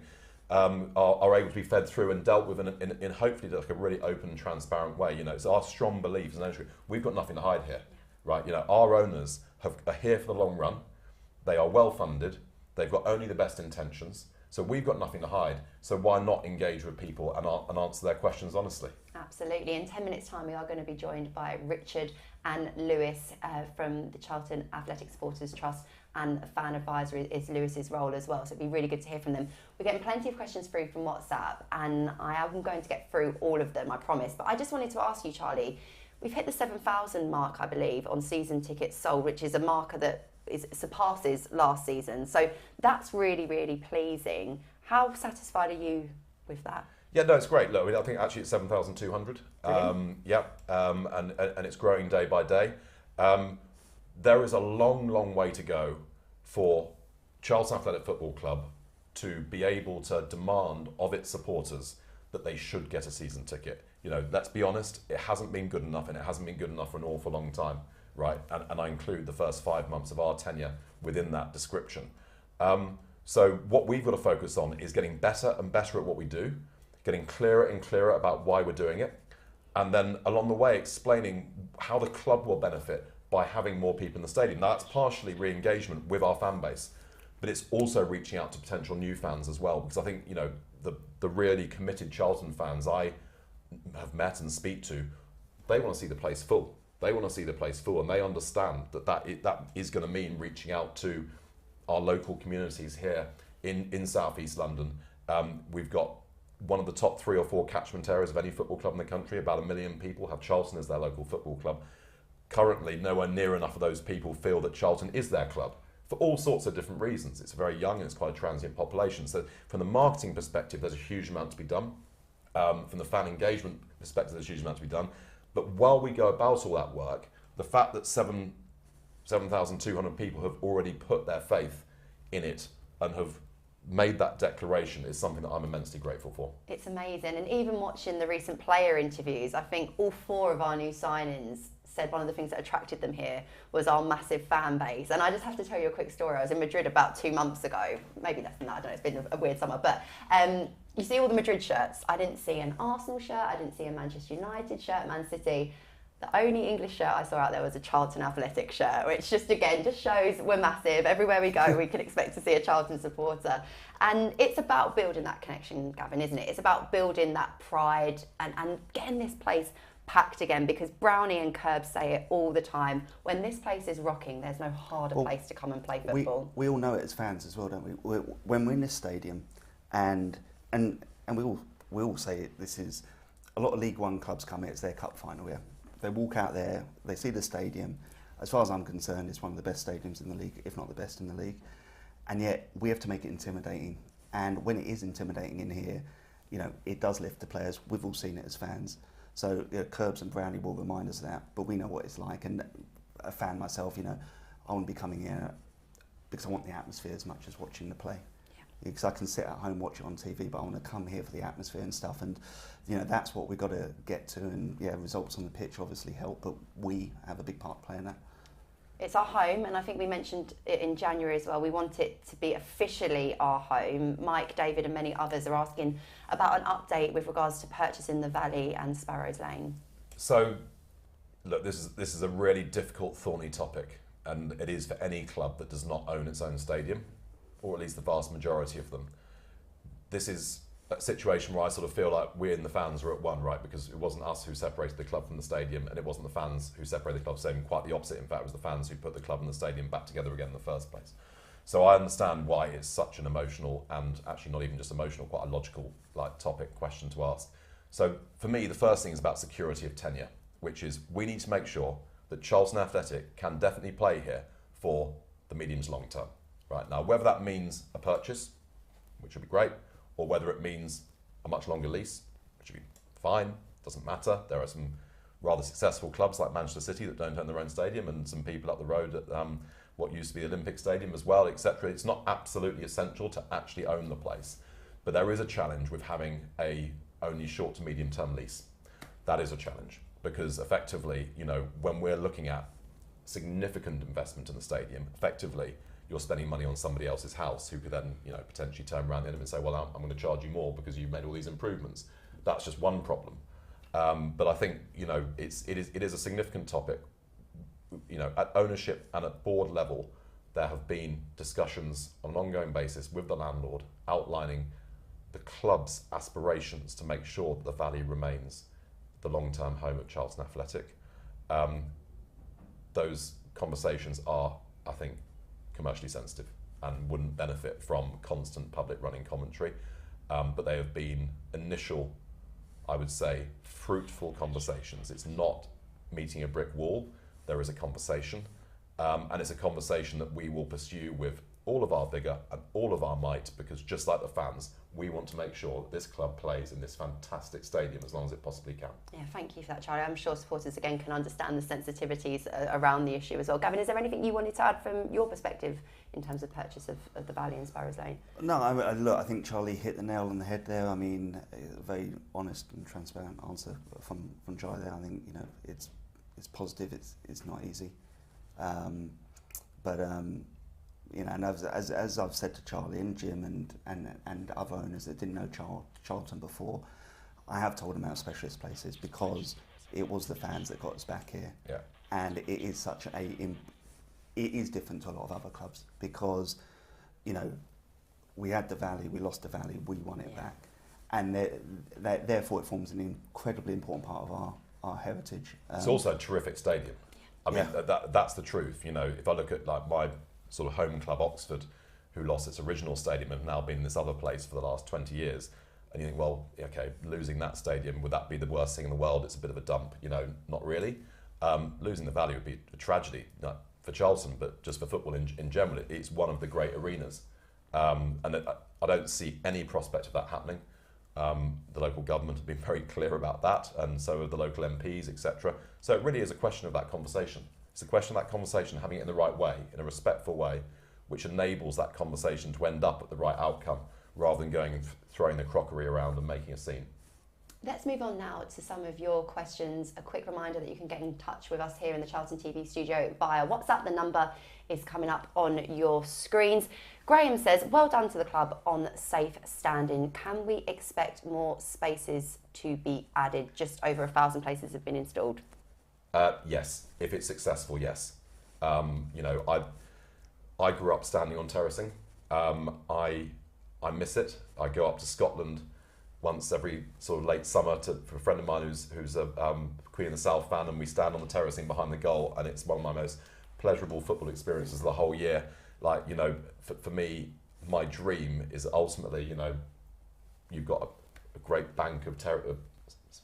are able to be fed through and dealt with in hopefully like a really open and transparent way. You know, it's our strong beliefs and we've got nothing to hide here, right? You know, our owners are here for the long run, they are well funded, they've got only the best intentions, So we've got nothing to hide. So why not engage with people and answer their questions honestly? Absolutely. In 10 minutes' time, we are going to be joined by Richard and Lewis from the Charlton Athletic Supporters Trust, and a fan advisor is Lewis's role as well. So it'd be really good to hear from them. We're getting plenty of questions through from WhatsApp, and I am going to get through all of them, I promise. But I just wanted to ask you, Charlie, we've hit the 7,000 mark, I believe, on season tickets sold, which is a marker that surpasses last season. So that's really, really pleasing. How satisfied are you with that? Yeah, no, it's great. Look, I think actually it's 7,200. And it's growing day by day. There is a long, long way to go for Charlton Athletic Football Club to be able to demand of its supporters that they should get a season ticket. You know, let's be honest, it hasn't been good enough, and it hasn't been good enough for an awful long time, right? And I include the first 5 months of our tenure within that description. So what we've got to focus on is getting better and better at what we do, getting clearer and clearer about why we're doing it, and then along the way explaining how the club will benefit by having more people in the stadium. Now that's partially re-engagement with our fan base, but it's also reaching out to potential new fans as well, because I think, you know, the really committed Charlton fans I have met and speak to, they want to see the place full. They want to see the place full, and they understand that is going to mean reaching out to our local communities here in South East London. We've got one of the top 3 or 4 catchment areas of any football club in the country. About 1 million people have Charlton as their local football club. Currently, nowhere near enough of those people feel that Charlton is their club for all sorts of different reasons. It's very young and it's quite a transient population. So from the marketing perspective, there's a huge amount to be done. From the fan engagement perspective, there's a huge amount to be done. But while we go about all that work, the fact that 7,200 people have already put their faith in it and have made that declaration is something that I'm immensely grateful for. It's amazing. And even watching the recent player interviews, I think all 4 of our new signings said one of the things that attracted them here was our massive fan base. And I just have to tell you a quick story. I was in Madrid about 2 months ago, maybe less than that, I don't know, it's been a weird summer, but you see all the Madrid shirts. I didn't see an Arsenal shirt, I didn't see a Manchester United shirt, Man City. The only English shirt I saw out there was a Charlton Athletic shirt, which just shows we're massive. Everywhere we go, we can expect to see a Charlton supporter. And it's about building that connection, Gavin, isn't it? It's about building that pride and getting this place packed again, because Brownie and Curb say it all the time. When this place is rocking, there's no harder place to come and play football. We all know it as fans as well, don't we? When we're in this stadium, and we all say it, this is, a lot of League One clubs come here, it's their cup final, yeah. They walk out there, they see the stadium. As far as I'm concerned, it's one of the best stadiums in the league, if not the best in the league. And yet, we have to make it intimidating. And when it is intimidating in here, you know, it does lift the players. We've all seen it as fans. So, you know, Curbs and Brownie will remind us of that, but we know what it's like. And a fan myself, you know, I want to be coming here because I want the atmosphere as much as watching the play. Because I can sit at home, watch it on TV, but I want to come here for the atmosphere and stuff. And, you know, that's what we've got to get to. And, yeah, results on the pitch obviously help, but we have a big part to play in that. It's our home, and I think we mentioned it in January as well. We want it to be officially our home. Mike, David and many others are asking about an update with regards to purchasing the Valley and Sparrows Lane. So, look, this is a really difficult, thorny topic, and it is for any club that does not own its own stadium, or at least the vast majority of them. This is a situation where I sort of feel like we and the fans are at one, right? Because it wasn't us who separated the club from the stadium, and it wasn't the fans who separated the club from the stadium. Quite the opposite, in fact, it was the fans who put the club and the stadium back together again in the first place. So I understand why it's such an emotional, and actually not even just emotional, quite a logical topic, question to ask. So for me, the first thing is about security of tenure, which is we need to make sure that Charlton Athletic can definitely play here for the medium to long term. Right, now, whether that means a purchase, which would be great, or whether it means a much longer lease, which would be fine, doesn't matter. There are some rather successful clubs like Manchester City that don't own their own stadium, and some people up the road at what used to be the Olympic Stadium as well, etc. It's not absolutely essential to actually own the place, but there is a challenge with having a only short to medium term lease. That is a challenge, because effectively, you know, when we're looking at significant investment in the stadium, effectively, you're spending money on somebody else's house who could then, you know, potentially turn around the end of it and say, well, I'm going to charge you more because you've made all these improvements. That's just one problem. But I think, you know, it is a significant topic. You know, at ownership and at board level, there have been discussions on an ongoing basis with the landlord outlining the club's aspirations to make sure that the Valley remains the long-term home of Charlton Athletic. Those conversations are, I think, commercially sensitive and wouldn't benefit from constant public running commentary, but they have been initial, I would say, fruitful conversations. It's not meeting a brick wall. There is a conversation, and it's a conversation that we will pursue with all of our vigour and all of our might, because just like the fans, we want to make sure that this club plays in this fantastic stadium as long as it possibly can. Yeah, thank you for that, Charlie. I'm sure supporters again can understand the sensitivities around the issue as well. Gavin, is there anything you wanted to add from your perspective in terms of purchase of the Valley in Sparrows Lane? No, look, I think Charlie hit the nail on the head there. I mean, a very honest and transparent answer from Charlie there. I think, you know, it's positive. It's not easy, but you know, and as I've said to Charlie and Jim and other owners that didn't know Charlton before, I have told them about specialist places because it was the fans that got us back here. Yeah. And it is it is different to a lot of other clubs because, you know, we had the Valley, we lost the Valley, we won it back, and therefore it forms an incredibly important part of our heritage. It's also a terrific stadium. I mean, that's the truth. You know, if I look at like my sort of home club, Oxford, who lost its original stadium and have now been in this other place for the last 20 years, and you think, well, okay, losing that stadium, would that be the worst thing in the world? It's a bit of a dump, you know, not really. Losing the Valley would be a tragedy, not for Charlton, but just for football in general. It's one of the great arenas. And I don't see any prospect of that happening. The local government have been very clear about that, and so have the local MPs, etc. So it really is a question of that conversation. It's a question of that conversation, having it in the right way, in a respectful way, which enables that conversation to end up at the right outcome, rather than going and throwing the crockery around and making a scene. Let's move on now to some of your questions. A quick reminder that you can get in touch with us here in the Charlton TV studio via WhatsApp. The number is coming up on your screens. Graham says, well done to the club on safe standing. Can we expect more spaces to be added? Just over 1,000 places have been installed. Yes, if it's successful, yes. You know, I grew up standing on terracing. I miss it. I go up to Scotland once every sort of late summer for a friend of mine who's a Queen of the South fan, and we stand on the terracing behind the goal, and it's one of my most pleasurable football experiences of the whole year. Like, you know, for me, my dream is ultimately, you know, you've got a great bank of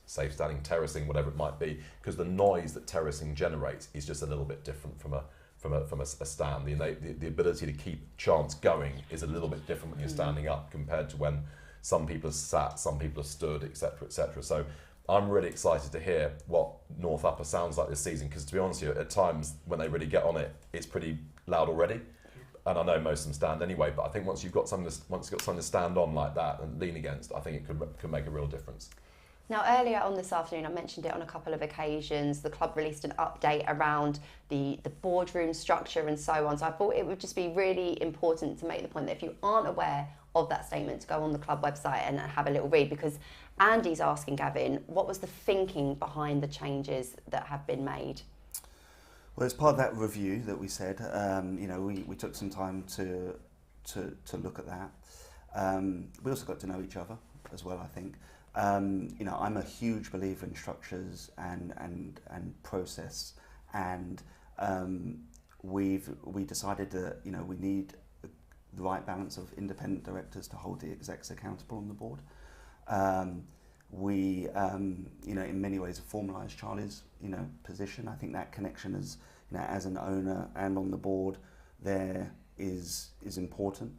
safe standing terracing, whatever it might be, because the noise that terracing generates is just a little bit different from a stand. The ability to keep chants going is a little bit different when you're standing up compared to when some people are sat, some people are stood, etc., etc. So I'm really excited to hear what North Upper sounds like this season, because to be honest with you, at times when they really get on it, it's pretty loud already. And I know most of them stand anyway, but I think once you've got something to stand on like that and lean against, I think it could make a real difference. Now, earlier on this afternoon, I mentioned it on a couple of occasions, the club released an update around the boardroom structure and so on. So I thought it would just be really important to make the point that if you aren't aware of that statement, to go on the club website and have a little read, because Andy's asking, Gavin, what was the thinking behind the changes that have been made? Well, as part of that review that we said, you know, we took some time to look at that. We also got to know each other as well, I think. You know, I'm a huge believer in structures and process, and we decided that, you know, we need the right balance of independent directors to hold the execs accountable on the board. We, you know, in many ways have formalised Charlie's, you know, position. I think that connection as, you know, as an owner and on the board there is important.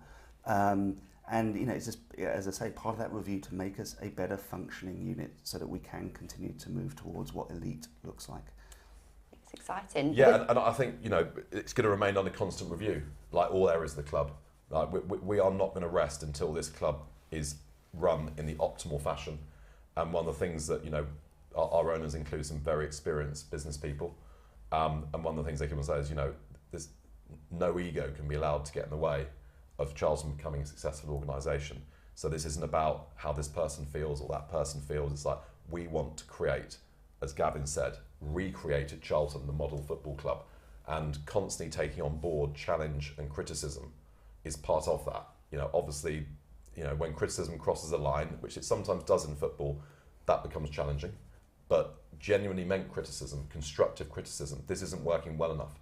And, you know, it's just, as I say, part of that review to make us a better functioning unit so that we can continue to move towards what elite looks like. It's exciting. Yeah, and I think, you know, it's going to remain under constant review, like all areas of the club. Like we are not going to rest until this club is run in the optimal fashion. And one of the things that, you know, our owners include some very experienced business people. And one of the things they can say is, you know, there's no ego can be allowed to get in the way of Charlton becoming a successful organisation. So this isn't about how this person feels or that person feels. It's like, we want to create, as Gavin said, recreate at Charlton the model football club. and constantly taking on board challenge and criticism is part of that. You know, obviously, you know, when criticism crosses a line, which it sometimes does in football, that becomes challenging. But genuinely meant criticism, constructive criticism, this isn't working well enough,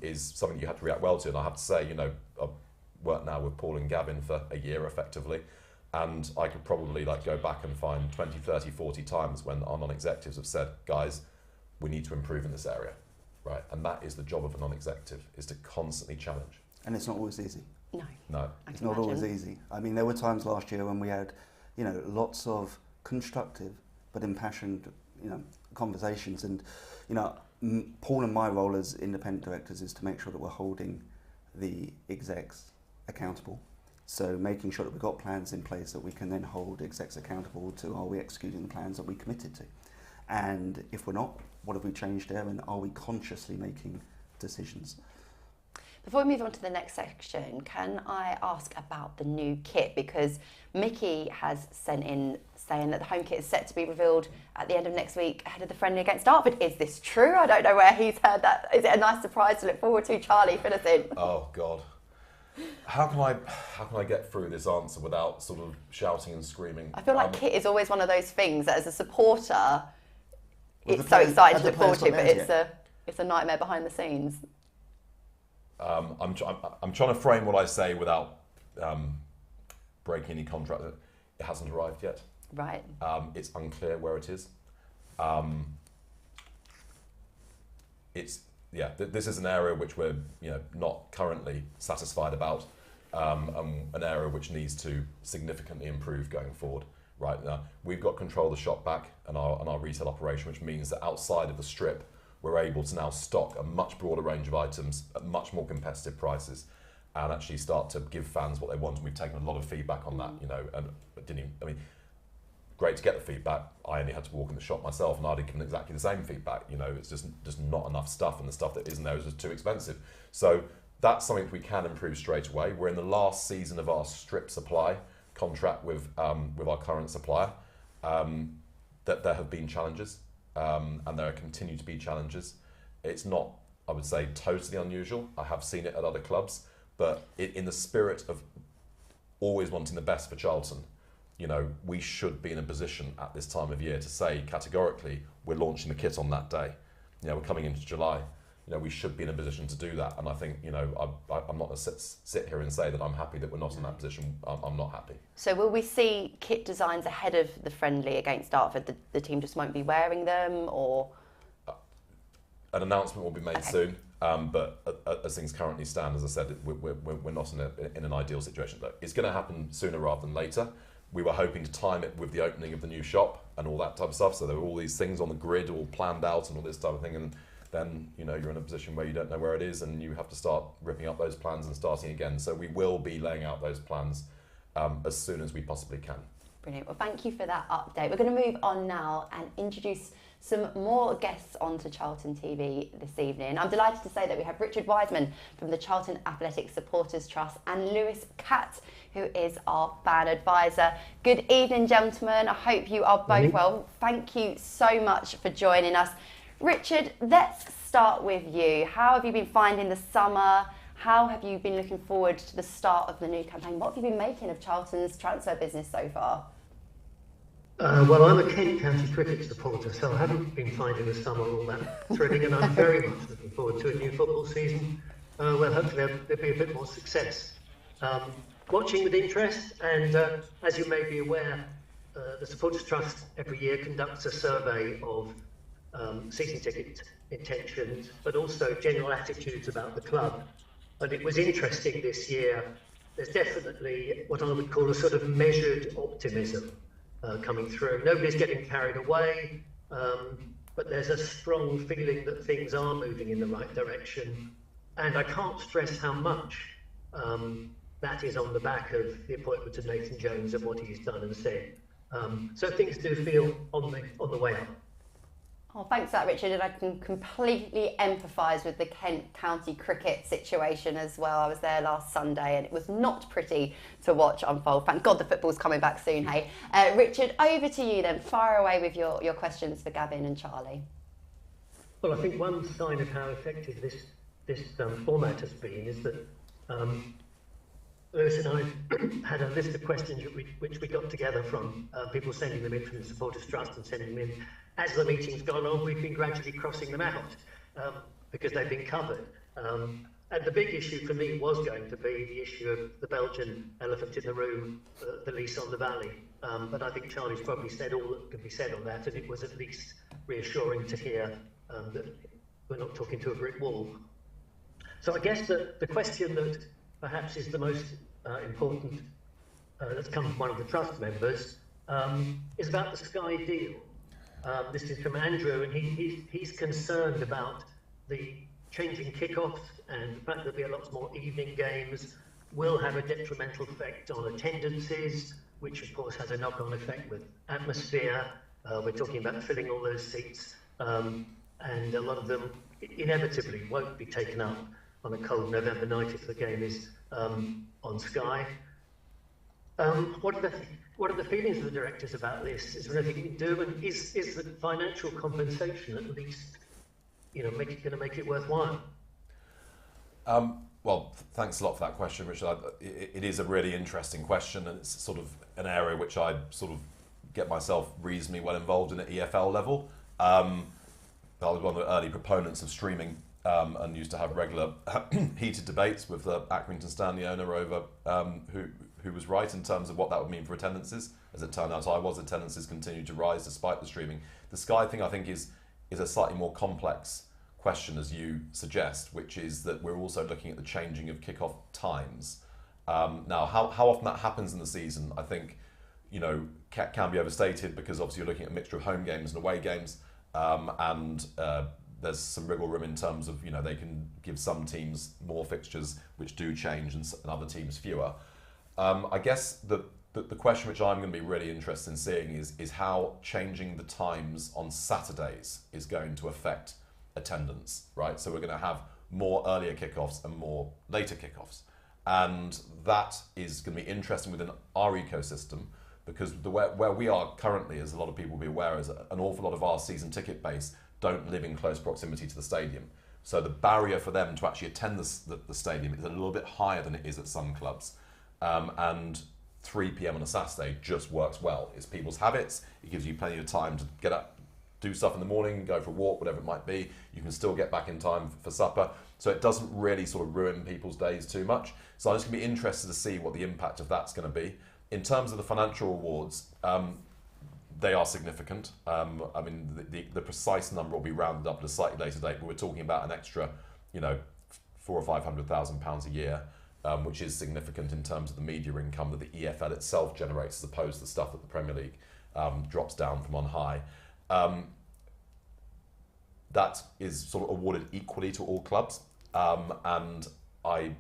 is something you have to react well to. And I have to say, you know, I've worked now with Paul and Gavin for a year effectively, and I could probably like go back and find 20, 30, 40 times when our non-executives have said, guys, we need to improve in this area, right? And that is the job of a non-executive, is to constantly challenge. And it's not always easy. No. It's not always easy. I mean, there were times last year when we had, you know, lots of constructive but impassioned, you know, conversations. And, you know, Paul and my role as independent directors is to make sure that we're holding the execs accountable. So making sure that we've got plans in place that we can then hold execs accountable to, are we executing the plans that we committed to? And if we're not, what have we changed there, and are we consciously making decisions? Before we move on to the next section, can I ask about the new kit? Because Mickey has sent in saying that the home kit is set to be revealed at the end of next week ahead of the friendly against Dartford. Is this true? I don't know where he's heard that. Is it a nice surprise to look forward to? Charlie, fill us in. Oh God. How can I get through this answer without sort of shouting and screaming? I feel like kit is always one of those things that as a supporter, Well, it's so exciting to have look the forward players to, got but theirs it's a nightmare behind the scenes. I'm trying to frame what I say without breaking any contract. It hasn't arrived yet. Right. It's unclear where it is. This is an area which we're not currently satisfied about, an area which needs to significantly improve going forward. Right now, we've got control of the shop back and our retail operation, which means that outside of the strip, we're able to now stock a much broader range of items at much more competitive prices, and actually start to give fans what they want. And we've taken a lot of feedback on that, and great to get the feedback. I only had to walk in the shop myself, and I'd given exactly the same feedback. It's just not enough stuff, and the stuff that isn't there is just too expensive. So that's something we can improve straight away. We're in the last season of our strip supply contract with our current supplier. That there have been challenges, and there continue to be challenges. It's not, I would say, totally unusual. I have seen it at other clubs, but in the spirit of always wanting the best for Charlton, we should be in a position at this time of year to say categorically we're launching the kit on that day. We're coming into July. We should be in a position to do that. And I think, I'm not going to sit here and say that I'm happy that we're not in that position. I'm not happy. So will we see kit designs ahead of the friendly against Dartford? The team just won't be wearing them, or? An announcement will be made soon. But as things currently stand, as I said, we're not in an ideal situation. But it's going to happen sooner rather than later. We were hoping to time it with the opening of the new shop and all that type of stuff. So there were all these things on the grid all planned out and all this type of thing. And then you're in a position where you don't know where it is, and you have to start ripping up those plans and starting again. So we will be laying out those plans as soon as we possibly can. Brilliant. Well, thank you for that update. We're going to move on now and introduce some more guests onto Charlton TV this evening. I'm delighted to say that we have Richard Wiseman from the Charlton Athletic Supporters Trust and Lewis Catt, who is our fan advisor. Good evening, gentlemen. I hope you are both well. Thank you so much for joining us. Richard, let's start with you. How have you been finding the summer? How have you been looking forward to the start of the new campaign? What have you been making of Charlton's transfer business so far? Well, I'm a Kent County cricket supporter, so I haven't been finding the summer all that thrilling, and I'm very much looking forward to a new football season. Well, hopefully there'll be a bit more success. Watching with interest, and as you may be aware, the Supporters Trust every year conducts a survey of season ticket intentions, but also general attitudes about the club. And it was interesting this year. There's definitely what I would call a sort of measured optimism coming through. Nobody's getting carried away, but there's a strong feeling that things are moving in the right direction. And I can't stress how much that is on the back of the appointment of Nathan Jones and what he's done and said. So things do feel on the way up. Oh, thanks for that, Richard, and I can completely empathise with the Kent County cricket situation as well. I was there last Sunday and it was not pretty to watch unfold. Thank God the football's coming back soon, hey? Richard, over to you then. Fire away with your questions for Gavin and Charlie. Well, I think one sign of how effective this format has been is that Lewis and I had a list of questions which we got together from people sending them in from the Supporters Trust and sending them in. As the meeting's gone on, we've been gradually crossing them out because they've been covered. And the big issue for me was going to be the issue of the Belgian elephant in the room, the lease on the valley. But I think Charlie's probably said all that can be said on that, and it was at least reassuring to hear that we're not talking to a brick wall. So I guess the question that perhaps is the most important that's come from one of the Trust members is about the Sky deal. This is from Andrew, and he's concerned about the changing kickoffs and the fact there'll be a lot more evening games will have a detrimental effect on attendances, which of course has a knock-on effect with atmosphere. We're talking about filling all those seats, and a lot of them inevitably won't be taken up on a cold November night if the game is on Sky. What are the feelings of the directors about this? Is there anything you can do? And is the financial compensation at least, going to make it worthwhile? Well, thanks a lot for that question, Richard. It is a really interesting question, and it's sort of an area which I sort of get myself reasonably well involved in at EFL level. I was one of the early proponents of streaming and used to have regular heated debates with the Accrington Stanley owner over who was right in terms of what that would mean for attendances. As it turned out, attendances continued to rise despite the streaming. The Sky thing, I think, is a slightly more complex question, as you suggest, which is that we're also looking at the changing of kickoff times. Now, how often that happens in the season, I think, can be overstated, because obviously you're looking at a mixture of home games and away games, and there's some wriggle room in terms of, they can give some teams more fixtures which do change and other teams fewer. I guess the question which I'm going to be really interested in seeing is how changing the times on Saturdays is going to affect attendance, right? So we're going to have more earlier kickoffs and more later kickoffs. And that is going to be interesting within our ecosystem, because where we are currently, as a lot of people will be aware, is an awful lot of our season ticket base don't live in close proximity to the stadium. So the barrier for them to actually attend the stadium is a little bit higher than it is at some clubs. And 3 p.m. on a Saturday just works well. It's people's habits. It gives you plenty of time to get up, do stuff in the morning, go for a walk, whatever it might be. You can still get back in time for supper. So it doesn't really sort of ruin people's days too much. So I'm just going to be interested to see what the impact of that's going to be. In terms of the financial rewards, they are significant. I mean, the precise number will be rounded up at a slightly later date, but we're talking about an extra, £400,000 or £500,000 a year, which is significant in terms of the media income that the EFL itself generates, as opposed to the stuff that the Premier League drops down from on high. That is sort of awarded equally to all clubs, and I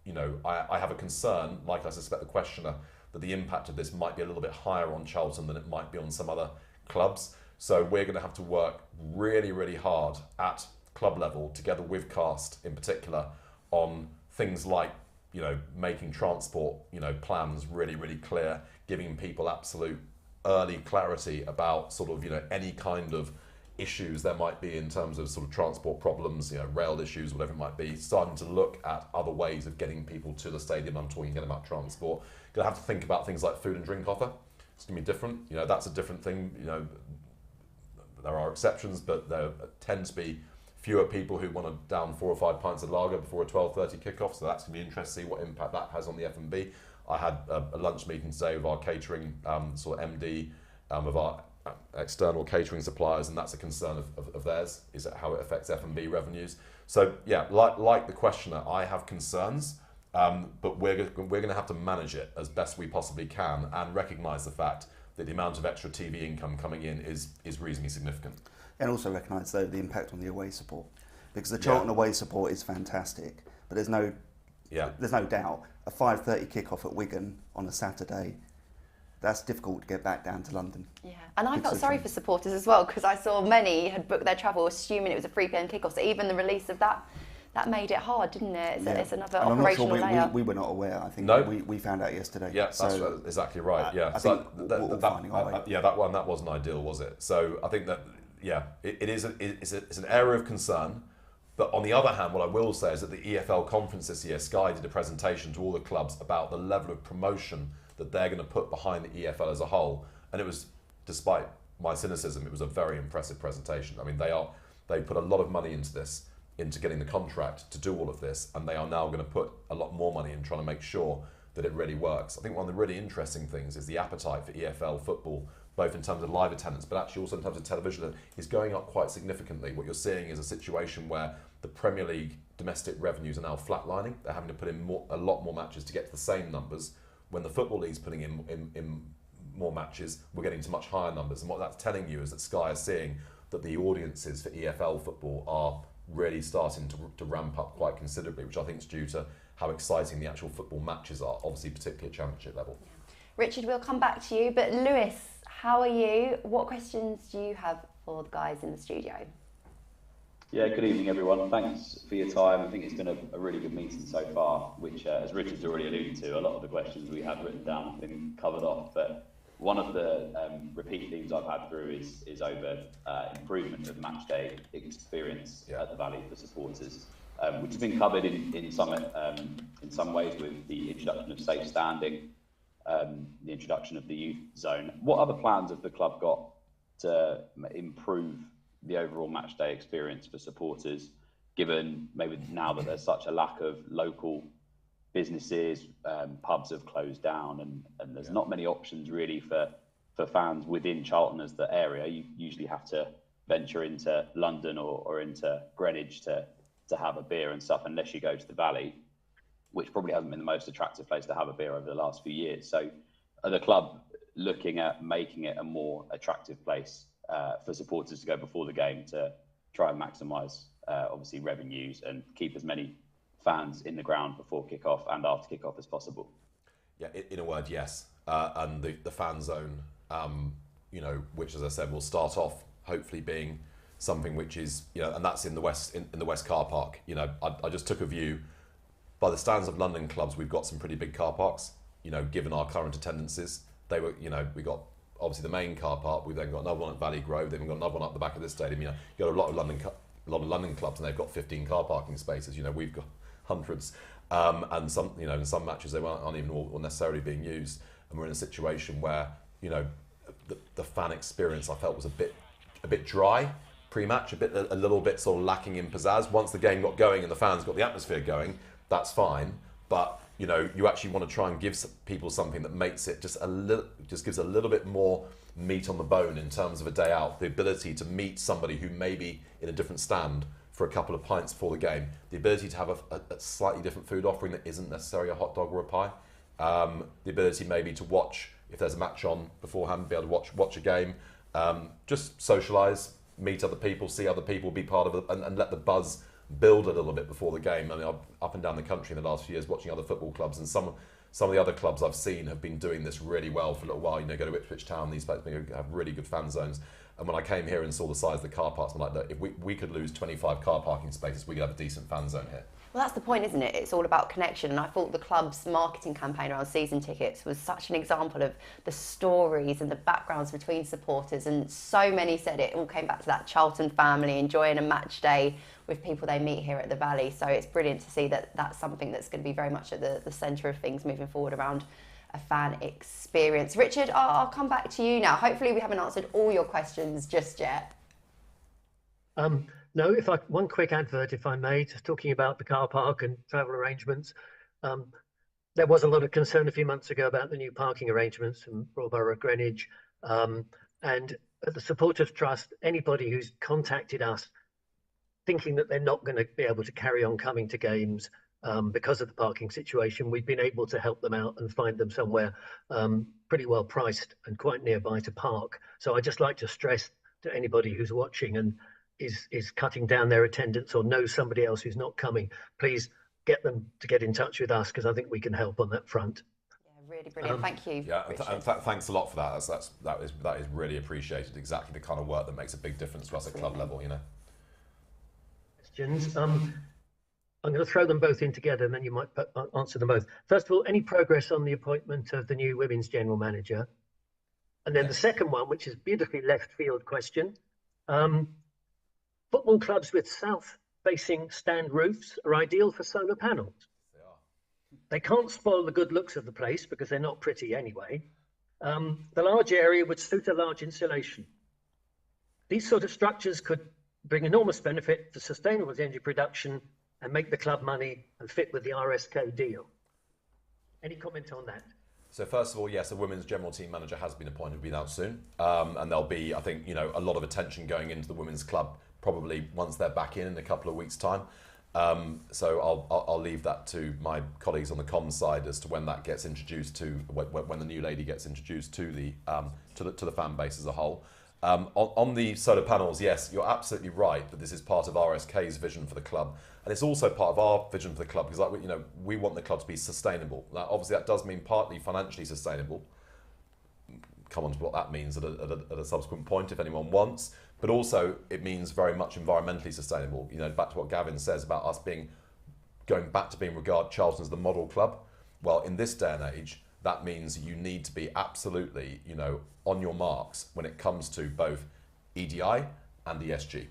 have a concern, like I suspect the questioner, that the impact of this might be a little bit higher on Charlton than it might be on some other clubs. So we're going to have to work really, really hard at club level, together with Cast in particular, on things like, making transport, plans really, really clear, giving people absolute early clarity about sort of, any kind of issues there might be in terms of sort of transport problems, rail issues, whatever it might be, starting to look at other ways of getting people to the stadium. I'm talking again about transport. Going to have to think about things like food and drink offer. It's going to be different. That's a different thing. There are exceptions, but there tend to be fewer people who want to down 4 or 5 pints of lager before a 12:30 kickoff. So that's going to be interesting to see what impact that has on the F&B. I had a lunch meeting today with our catering sort of MD of our external catering suppliers, and that's a concern of theirs, is how it affects F&B revenues. So yeah, like the questioner, I have concerns, but we're going to have to manage it as best we possibly can, and recognise the fact that the amount of extra TV income coming in is reasonably significant. And also recognise, though, the impact on the away support, because the Charlton away support is fantastic, but there's no doubt a 5:30 kickoff at Wigan on a Saturday, that's difficult to get back down to London. Yeah, and I felt sorry for supporters as well, because I saw many had booked their travel assuming it was a 3 p.m. kickoff. So even the release of that made it hard, didn't it? It's another and operational layer. We were not aware. I think we found out yesterday. Yeah, that's exactly right. Yeah, I think we're finding our way. That wasn't ideal, was it? So I think that yeah, it's an area of concern. But on the other hand, what I will say is that the EFL conference this year, Sky did a presentation to all the clubs about the level of promotion that they're going to put behind the EFL as a whole. And it was, despite my cynicism, it was a very impressive presentation. I mean, they put a lot of money into this, into getting the contract to do all of this, and they are now going to put a lot more money in trying to make sure that it really works. I think one of the really interesting things is the appetite for EFL football, both in terms of live attendance, but actually also in terms of television, is going up quite significantly. What you're seeing is a situation where the Premier League domestic revenues are now flatlining. They're having to put in a lot more matches to get to the same numbers. When the Football League's putting in more matches, we're getting to much higher numbers. And what that's telling you is that Sky is seeing that the audiences for EFL football are really starting to ramp up quite considerably, which I think is due to how exciting the actual football matches are, obviously particularly at Championship level. Richard, we'll come back to you, but Lewis, how are you? What questions do you have for the guys in the studio? Yeah, good evening everyone. Thanks for your time. I think it's been a really good meeting so far, which as Richard's already alluded to, a lot of the questions we had written down have been covered off, but one of the repeat themes I've had through is over improvement of match day experience at the Valley for supporters, which has been covered in some ways with the introduction of safe standing, the introduction of the youth zone. What other plans have the club got to improve the overall match day experience for supporters, given maybe now that there's such a lack of local businesses, pubs have closed down, and there's not many options really for fans within Charlton as the area. You usually have to venture into London or into Greenwich to have a beer and stuff, unless you go to the Valley, which probably hasn't been the most attractive place to have a beer over the last few years. So are the club looking at making it a more attractive place for supporters to go before the game to try and maximise obviously revenues and keep as many fans in the ground before kick-off and after kick-off as possible? Yeah, in a word, yes. And the fan zone, which, as I said, will start off hopefully being something which is, and that's in the west in the West car park. I just took a view. By the standards of London clubs, we've got some pretty big car parks. Given our current attendances, we got obviously the main car park. We've then got another one at Valley Grove. Then we've got another one up the back of this stadium. You've got a lot of London clubs, and they've got 15 car parking spaces. We've got hundreds, and some, in some matches they aren't even all necessarily being used. And we're in a situation where, the fan experience I felt was a bit dry pre-match, a little bit sort of lacking in pizzazz. Once the game got going and the fans got the atmosphere going, that's fine. But you actually want to try and give people something that makes it just gives a little bit more meat on the bone in terms of a day out. The ability to meet somebody who may be in a different stand for a couple of pints before the game. The ability to have a slightly different food offering that isn't necessarily a hot dog or a pie. The ability maybe to watch, if there's a match on beforehand, be able to watch a game. Just socialise, meet other people, see other people, be part of it, and let the buzz build a little bit before the game. I mean, up and down the country in the last few years watching other football clubs, and some of the other clubs I've seen have been doing this really well for a little while. Go to Ipswich Town, these places have really good fan zones. And when I came here and saw the size of the car parks, I'm like, look, if we could lose 25 car parking spaces, we could have a decent fan zone here. Well, that's the point, isn't it? It's all about connection. And I thought the club's marketing campaign around season tickets was such an example of the stories and the backgrounds between supporters. And so many said it all came back to that Charlton family enjoying a match day with people they meet here at the Valley. So it's brilliant to see that that's something that's going to be very much at the centre of things moving forward around a fan experience. Richard, I'll come back to you now. Hopefully we haven't answered all your questions just yet. No, one quick advert, if I may, just talking about the car park and travel arrangements. There was a lot of concern a few months ago about the new parking arrangements in Royal Borough of Greenwich. And at the Supporters Trust, anybody who's contacted us thinking that they're not going to be able to carry on coming to games because of the parking situation, we've been able to help them out and find them somewhere pretty well priced and quite nearby to park. So I'd just like to stress to anybody who's watching and is cutting down their attendance or knows somebody else who's not coming, please get them to get in touch with us, because I think we can help on that front. Yeah, really brilliant. Thank you. Yeah, and thanks a lot for that. That is really appreciated. Exactly the kind of work that makes a big difference to us at club level. Questions. I'm going to throw them both in together, and then you might answer them both. First of all, any progress on the appointment of the new women's general manager? And then the second one, which is a beautifully left field question. Football clubs with south-facing stand roofs are ideal for solar panels. They can't spoil the good looks of the place because they're not pretty anyway. The large area would suit a large insulation. These sort of structures could bring enormous benefit to sustainable energy production and make the club money and fit with the RSK deal. Any comment on that? So first of all, yes, a women's general team manager has been appointed, will be announced soon, and there'll be, I think, a lot of attention going into the women's club probably once they're back in a couple of weeks' time. So I'll leave that to my colleagues on the comms side as to when that gets introduced to when the new lady gets introduced to the fan base as a whole. On the solar panels, yes, you're absolutely right that this is part of RSK's vision for the club, and it's also part of our vision for the club because, we want the club to be sustainable. Now, obviously, that does mean partly financially sustainable. Come on to what that means at a subsequent point if anyone wants, but also it means very much environmentally sustainable. Back to what Gavin says about us going back to being regarded Charlton as the model club. Well, in this day and age, that means you need to be absolutely, on your marks when it comes to both EDI and ESG.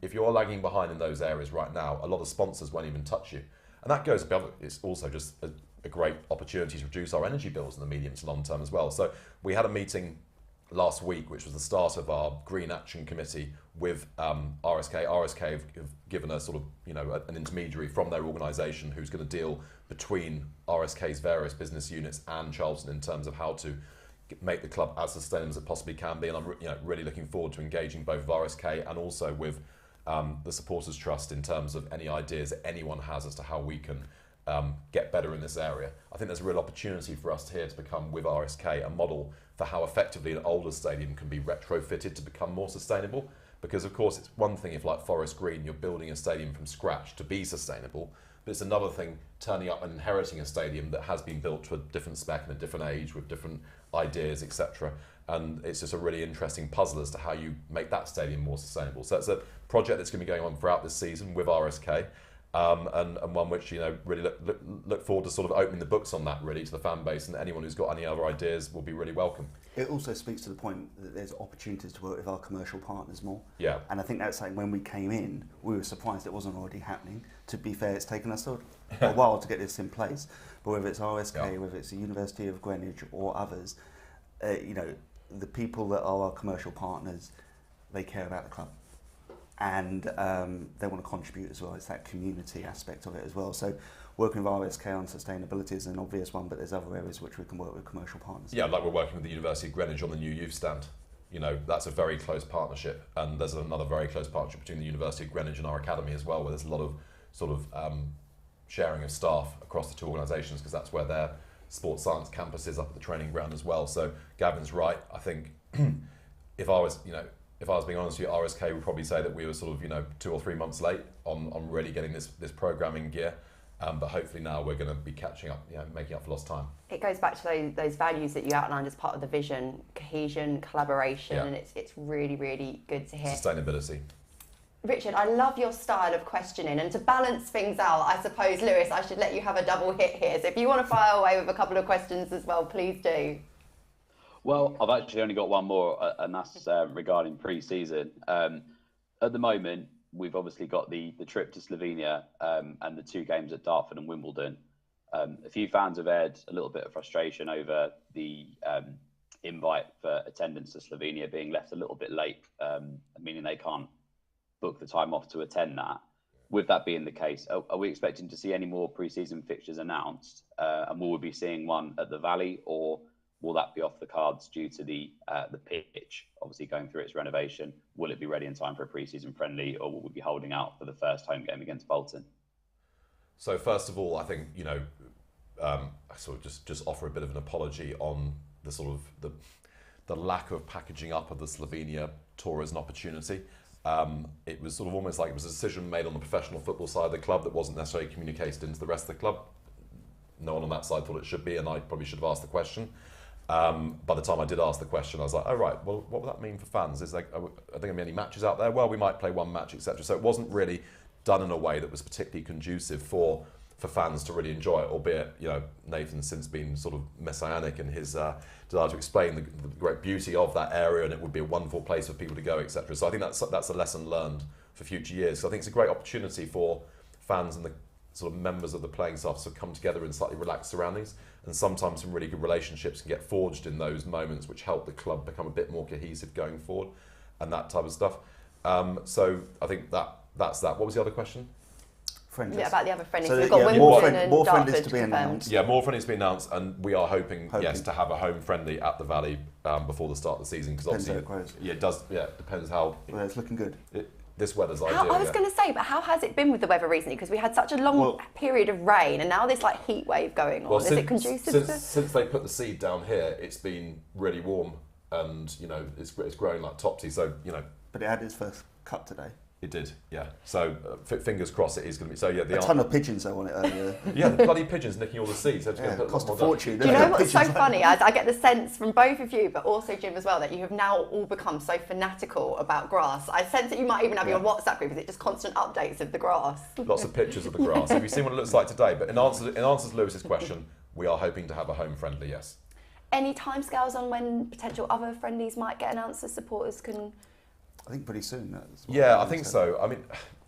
If you're lagging behind in those areas right now, a lot of sponsors won't even touch you. And that goes above it. It's also just a great opportunity to reduce our energy bills in the medium to long term as well. So we had a meeting last week, which was the start of our Green Action Committee with RSK. RSK have given us sort of, an intermediary from their organisation who's going to deal between RSK's various business units and Charlton in terms of how to make the club as sustainable as it possibly can be. And I'm really looking forward to engaging both with RSK and also with the Supporters Trust in terms of any ideas that anyone has as to how we can get better in this area. I think there's a real opportunity for us here to become, with RSK, a model for how effectively an older stadium can be retrofitted to become more sustainable. Because of course it's one thing if, like Forest Green, you're building a stadium from scratch to be sustainable, but it's another thing turning up and inheriting a stadium that has been built to a different spec and a different age with different ideas, etc. And it's just a really interesting puzzle as to how you make that stadium more sustainable. So it's a project that's going to be going on throughout this season with RSK. And one which really look forward to sort of opening the books on that really to the fan base, and anyone who's got any other ideas will be really welcome. It also speaks to the point that there's opportunities to work with our commercial partners more. Yeah. And I think that's like when we came in, we were surprised it wasn't already happening. To be fair, it's taken us a while to get this in place. But whether it's RSK, whether it's the University of Greenwich or others, the people that are our commercial partners, they care about the club. And they want to contribute as well. It's that community aspect of it as well. So working with RSK on sustainability is an obvious one, but there's other areas which we can work with commercial partners. Yeah, like we're working with the University of Greenwich on the new youth stand. That's a very close partnership, and there's another very close partnership between the University of Greenwich and our academy as well, where there's a lot of sort of sharing of staff across the two organisations, because that's where their sports science campus is, up at the training ground as well. So Gavin's right. I think if I was being honest with you, RSK would probably say that we were sort of 2 or 3 months late on really getting this programming gear. But hopefully now we're going to be catching up, making up for lost time. It goes back to those values that you outlined as part of the vision: cohesion, collaboration, and it's really, really good to hear. Sustainability. Richard, I love your style of questioning, and to balance things out, I suppose, Lewis, I should let you have a double hit here. So if you want to fire away with a couple of questions as well, please do. Well, I've actually only got one more, and that's regarding pre-season. At the moment, we've obviously got the trip to Slovenia and the 2 games at Dartford and Wimbledon. A few fans have aired a little bit of frustration over the invite for attendance to Slovenia being left a little bit late, meaning they can't book the time off to attend that. With that being the case, are we expecting to see any more pre-season fixtures announced? And will we be seeing one at the Valley, or will that be off the cards due to the pitch obviously going through its renovation? Will it be ready in time for a pre-season friendly, or will we be holding out for the first home game against Bolton? So first of all, I think I sort of just offer a bit of an apology on the sort of the lack of packaging up of the Slovenia tour as an opportunity. It was sort of almost like it was a decision made on the professional football side of the club that wasn't necessarily communicated into the rest of the club. No one on that side thought it should be, and I probably should have asked the question. By the time I did ask the question, I was like, oh right, well, what would that mean for fans? Is like, are there going to be any matches out there? Well, we might play one match, etc. So it wasn't really done in a way that was particularly conducive for for fans to really enjoy it, albeit, you know, Nathan's since been sort of messianic in his desire to explain the great beauty of that area, and it would be a wonderful place for people to go, etc. So I think that's a lesson learned for future years. So I think it's a great opportunity for fans and the sort of members of the playing staff to come together in slightly relaxed surroundings, and sometimes some really good relationships can get forged in those moments, which help the club become a bit more cohesive going forward, and that type of stuff. So I think that's that. What was the other question? Friendlies. Yeah, about the other friendlies. So We've got yeah, Wimbledon and more Dartford friendlies to be confirmed. announced. Yeah, more friendlies to be announced, and we are hoping yes, to have a home friendly at the Valley before the start of the season, because Depends obviously how it grows. yeah, it does. Yeah, it depends how Well, it's looking good. this weather's How, ideal. I was yeah. going to say, but how has it been with the weather recently? Because we had such a long period of rain, and now this like heat wave going on. Well, Is it conducive to? since they put the seed down here, it's been really warm, and you know it's growing like topsy. So you know But it had its first cut today. it did. Yeah. So fingers crossed it is going to be. So yeah, A ton of pigeons though on it earlier. yeah, the bloody pigeons nicking all the seeds. So it's Yeah, going to it cost a put a lot more fortune. Do you know what's so Pigeons. funny? I get the sense from both of you, but also Jim as well, that you have now all become so fanatical about grass. I sense that you might even have your WhatsApp group. Is it just constant updates of the grass? Lots of pictures of the grass. Have you seen what it looks like today? But in answer to Lewis's question, we are hoping to have a home friendly. Yes. Any timescales on when potential other friendlies might get announced so supporters can? I think pretty soon. That's what Yeah, I I think so. I mean,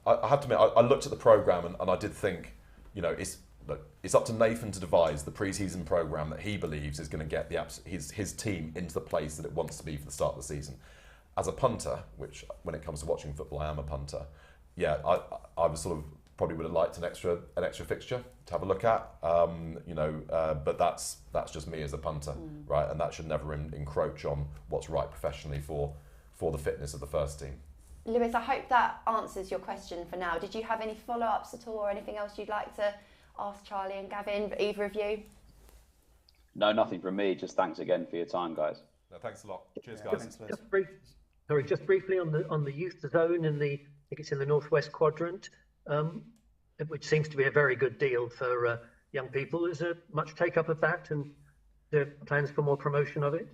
I have to admit, I looked at the programme and I did think, you know, it's up to Nathan to devise the pre-season programme that he believes is going to get his team into the place that it wants to be for the start of the season. As a punter, which when it comes to watching football, I am a punter. Yeah, I was sort of probably would have liked an extra fixture to have a look at, but that's just me as a punter, right? And that should never encroach on what's right professionally for the fitness of the first team. Lewis, I hope that answers your question for now. Did you have any follow-ups at all, or anything else you'd like to ask Charlie and Gavin, either of you? No, nothing from me. Just thanks again for your time, guys. No, thanks a lot. Cheers, guys. Just briefly on the youth zone in I think it's in the northwest quadrant, which seems to be a very good deal for young people. Is there much take up of that, and there plans for more promotion of it?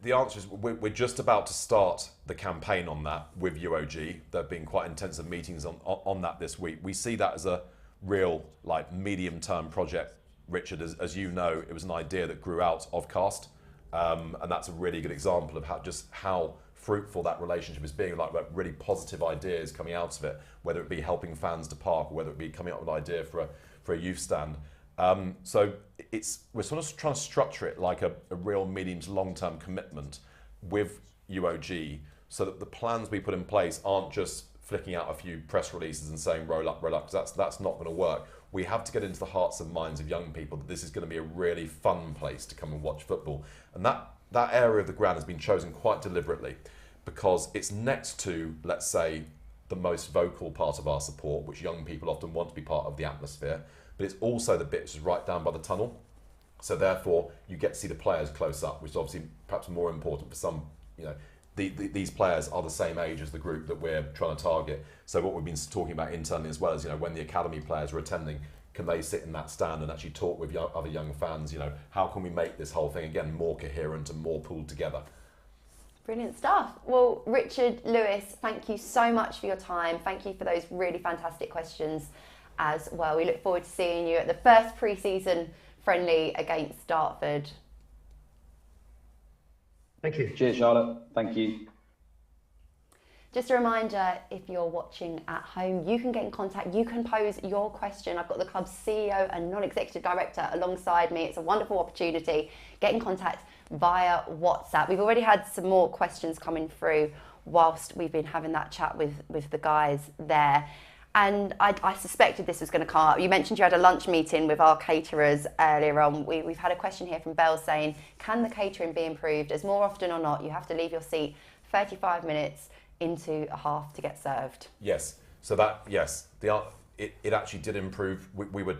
The answer is we're just about to start the campaign on that with UOG. There have been quite intensive meetings on that this week. We see that as a real like medium-term project, Richard. As you know, it was an idea that grew out of CAST, and that's a really good example of how fruitful that relationship is being, like really positive ideas coming out of it, whether it be helping fans to park or whether it be coming up with an idea for a youth stand. So we're sort of trying to structure it like a real medium to long-term commitment with UOG, so that the plans we put in place aren't just flicking out a few press releases and saying roll up, because that's not going to work. We have to get into the hearts and minds of young people that this is going to be a really fun place to come and watch football. And that area of the ground has been chosen quite deliberately because it's next to, let's say, the most vocal part of our support, which young people often want to be part of the atmosphere, but it's also the bit which is right down by the tunnel. So therefore, you get to see the players close up, which is obviously perhaps more important for some, you know, these players are the same age as the group that we're trying to target. So what we've been talking about internally as well is, you know, when the academy players are attending, can they sit in that stand and actually talk with other young fans? You know, how can we make this whole thing, again, more coherent and more pulled together? Brilliant stuff. Well, Richard, Lewis, thank you so much for your time. Thank you for those really fantastic questions as well. We look forward to seeing you at the first pre-season friendly against Dartford. Thank you. Cheers, Charlotte. Thank you. Just a reminder, if you're watching at home, you can get in contact. You can pose your question. I've got the club's CEO and non-executive director alongside me. It's a wonderful opportunity. Get in contact via WhatsApp. We've already had some more questions coming through whilst we've been having that chat with the guys there. And I suspected this was going to come up. You mentioned you had a lunch meeting with our caterers earlier on. We've had a question here from Belle saying, can the catering be improved? As more often or not, you have to leave your seat 35 minutes into a half to get served. Yes. So it actually did improve. We were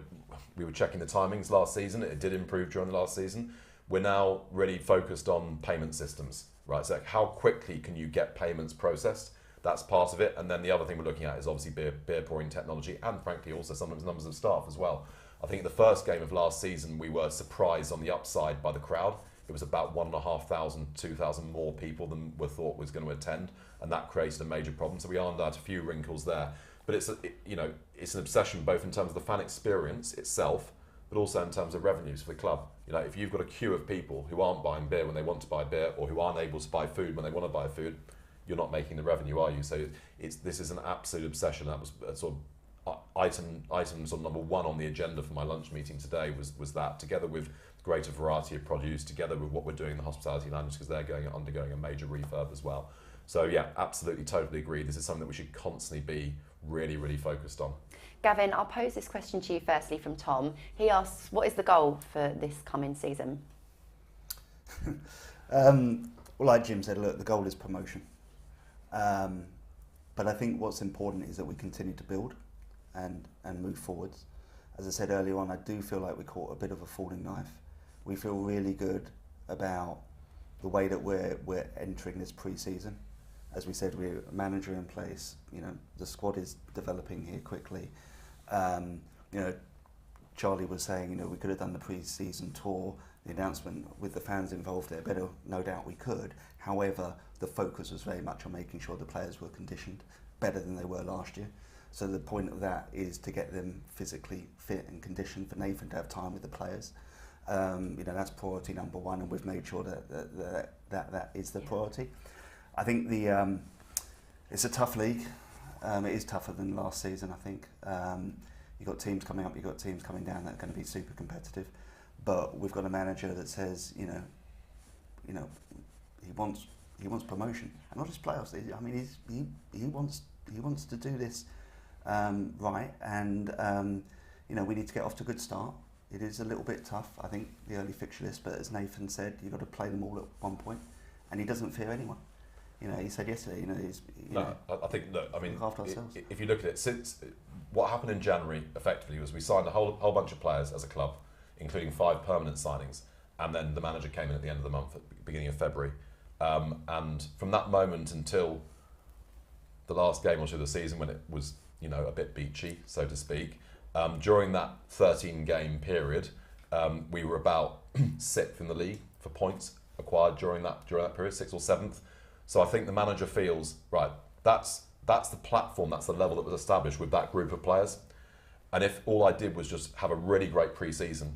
checking the timings last season. It did improve during the last season. We're now really focused on payment systems, right? So how quickly can you get payments processed? That's part of it. And then the other thing we're looking at is obviously beer pouring technology and frankly also sometimes numbers of staff as well. I think the first game of last season we were surprised on the upside by the crowd. It was about 1,500, 2,000 more people than we thought was going to attend, and that created a major problem. So we ironed out a few wrinkles there. But it's an obsession both in terms of the fan experience itself, but also in terms of revenues for the club. If you've got a queue of people who aren't buying beer when they want to buy beer, or who aren't able to buy food when they want to buy food, you're not making the revenue, are you? So this is an absolute obsession. That was sort of item sort of number one on the agenda for my lunch meeting today was that, together with greater variety of produce, together with what we're doing in the hospitality lounges, because they're undergoing a major refurb as well. So yeah, absolutely, totally agree. This is something that we should constantly be really, really focused on. Gavin, I'll pose this question to you firstly from Tom. He asks, what is the goal for this coming season? Well, like Jim said, look, the goal is promotion. But I think what's important is that we continue to build and move forwards. As I said earlier on, I do feel like we caught a bit of a falling knife. We feel really good about the way that we're entering this pre-season. As we said, we're a manager in place. The squad is developing here quickly. Charlie was saying, we could have done the pre-season tour, the announcement with the fans involved there. Better, no doubt we could. However, the focus was very much on making sure the players were conditioned better than they were last year. So the point of that is to get them physically fit and conditioned, for Nathan to have time with the players. That's priority number one, and we've made sure that is the priority. I think it's a tough league. It is tougher than last season, I think. You've got teams coming up, you've got teams coming down that are going to be super competitive. But we've got a manager that says, he wants promotion, and not just playoffs. I mean, he wants to do this right, and we need to get off to a good start. It is a little bit tough, I think, the early fixture list. But as Nathan said, you've got to play them all at one point, and he doesn't fear anyone. He said yesterday, I think, look, I mean, after ourselves. If you look at it, since what happened in January, effectively, was we signed a whole bunch of players as a club, including 5 permanent signings, and then the manager came in at the end of the month, at the beginning of February. And from that moment until the last game or two of the season, when it was, a bit beachy, so to speak, during that 13-game period, we were about 6th in the league for points acquired during that period, 6th or 7th. So I think the manager feels, right, that's the platform, that's the level that was established with that group of players. And if all I did was just have a really great pre-season,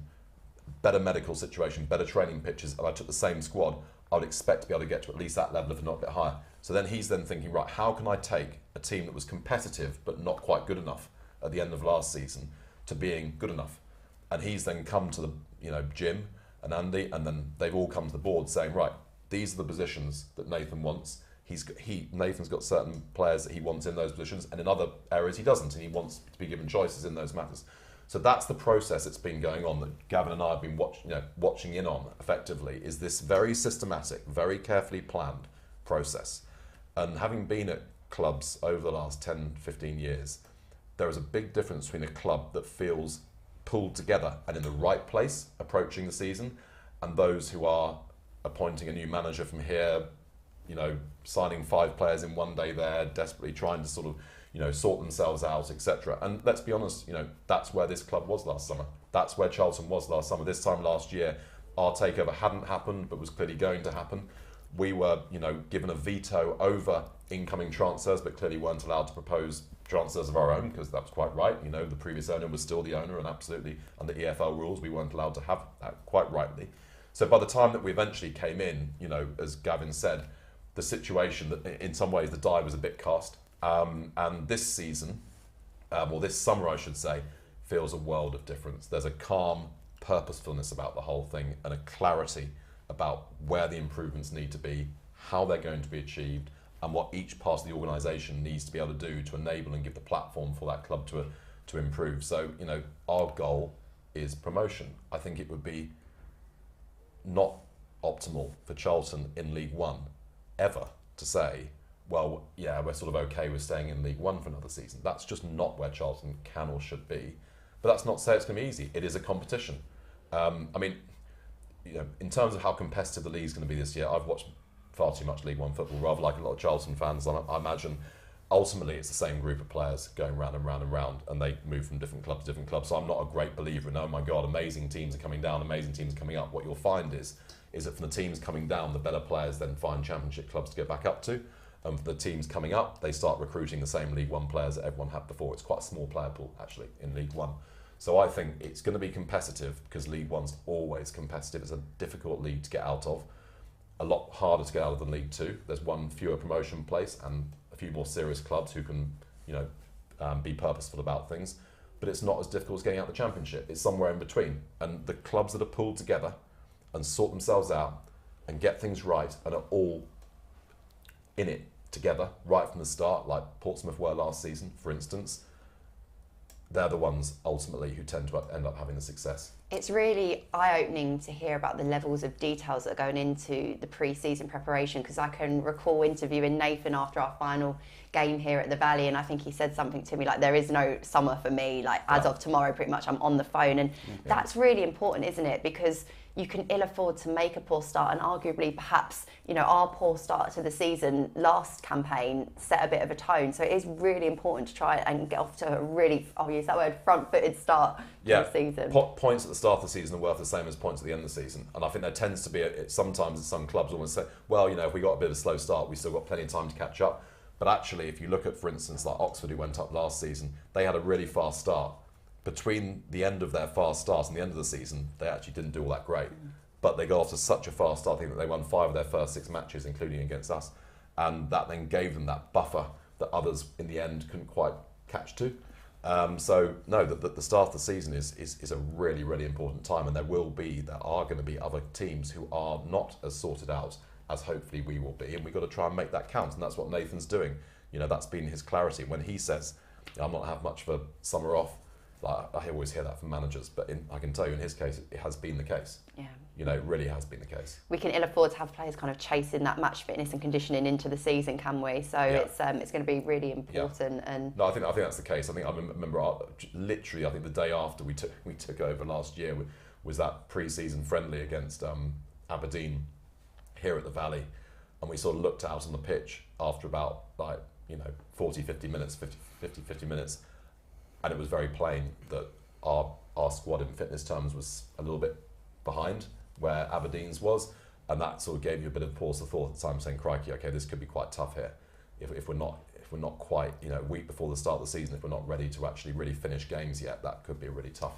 better medical situation, better training pitches, and I took the same squad, I would expect to be able to get to at least that level, if not a bit higher. So then he's then thinking, right, how can I take a team that was competitive but not quite good enough at the end of last season to being good enough? And he's then come to the, Jim and Andy, and then they've all come to the board saying, right, these are the positions that Nathan wants. Nathan's got certain players that he wants in those positions, and in other areas he doesn't, and he wants to be given choices in those matters. So that's the process that's been going on, that Gavin and I have been watching in on effectively, is this very systematic, very carefully planned process. And having been at clubs over the last 10, 15 years, there is a big difference between a club that feels pulled together and in the right place approaching the season, and those who are appointing a new manager from here, signing 5 players in one day there, desperately trying to sort of, sort themselves out, etc. And let's be honest, that's where this club was last summer. That's where Charlton was last summer. This time last year, our takeover hadn't happened, but was clearly going to happen. We were, given a veto over incoming transfers, but clearly weren't allowed to propose transfers of our own, because that was quite right. The previous owner was still the owner, and absolutely under EFL rules, we weren't allowed to have that, quite rightly. So by the time that we eventually came in, as Gavin said, the situation that in some ways the die was a bit cast. And this season, or this summer I should say, feels a world of difference. There's a calm purposefulness about the whole thing, and a clarity about where the improvements need to be, how they're going to be achieved, and what each part of the organisation needs to be able to do to enable and give the platform for that club to improve. So, our goal is promotion. I think it would be not optimal for Charlton in League One ever to say, well, yeah, we're sort of okay with staying in League One for another season. That's just not where Charlton can or should be. But that's not to say it's going to be easy. It is a competition. In terms of how competitive the league's going to be this year, I've watched far too much League One football, rather like a lot of Charlton fans. I imagine ultimately it's the same group of players going round and round and round, and they move from different club to different club. So I'm not a great believer in, oh my God, amazing teams are coming down, amazing teams are coming up. What you'll find is that from the teams coming down, the better players then find championship clubs to get back up to. And for the teams coming up, they start recruiting the same League One players that everyone had before. It's quite a small player pool, actually, in League One. So I think it's going to be competitive, because League One's always competitive. It's a difficult league to get out of. A lot harder to get out of than League Two. There's one fewer promotion place and a few more serious clubs who can, be purposeful about things. But it's not as difficult as getting out of the Championship. It's somewhere in between. And the clubs that are pulled together and sort themselves out and get things right and are all in it together right from the start, like Portsmouth were last season, for instance, they're the ones ultimately who tend to end up having the success. It's really eye-opening to hear about the levels of details that are going into the pre-season preparation, because I can recall interviewing Nathan after our final game here at the Valley, and I think he said something to me like, there is no summer for me, like as of tomorrow pretty much I'm on the phone, and that's really important, isn't it? Because you can ill afford to make a poor start, and arguably perhaps, our poor start to the season last campaign set a bit of a tone. So it is really important to try and get off to a really, I'll use that word, front-footed start to the season. Points at the start of the season are worth the same as points at the end of the season. And I think there tends to be, sometimes some clubs almost say, well, if we got a bit of a slow start, we've still got plenty of time to catch up. But actually, if you look at, for instance, like Oxford, who went up last season, they had a really fast start. Between the end of their fast start and the end of the season, they actually didn't do all that great. But they got off to such a fast start, I think that they won 5 of their first 6 matches, including against us. And that then gave them that buffer that others in the end couldn't quite catch to. The start of the season is a really, really important time. And there are going to be other teams who are not as sorted out as hopefully we will be. And we've got to try and make that count. And that's what Nathan's doing. That's been his clarity. When he says, I'm not have much of a summer off, I always hear that from managers, but I can tell you in his case, it has been the case. Yeah. It really has been the case. We can ill afford to have players kind of chasing that match fitness and conditioning into the season, can we? So it's going to be really important. Yeah. And no, I think that's the case. I remember literally, I think the day after we took over last year was that pre-season friendly against Aberdeen here at the Valley, and we sort of looked out on the pitch after about 50 minutes, and it was very plain that our squad in fitness terms was a little bit behind where Aberdeen's was, and that sort of gave you a bit of pause for thought at the time, saying, crikey, okay, this could be quite tough here if we're not quite a week before the start of the season, if we're not ready to actually really finish games yet, that could be a really tough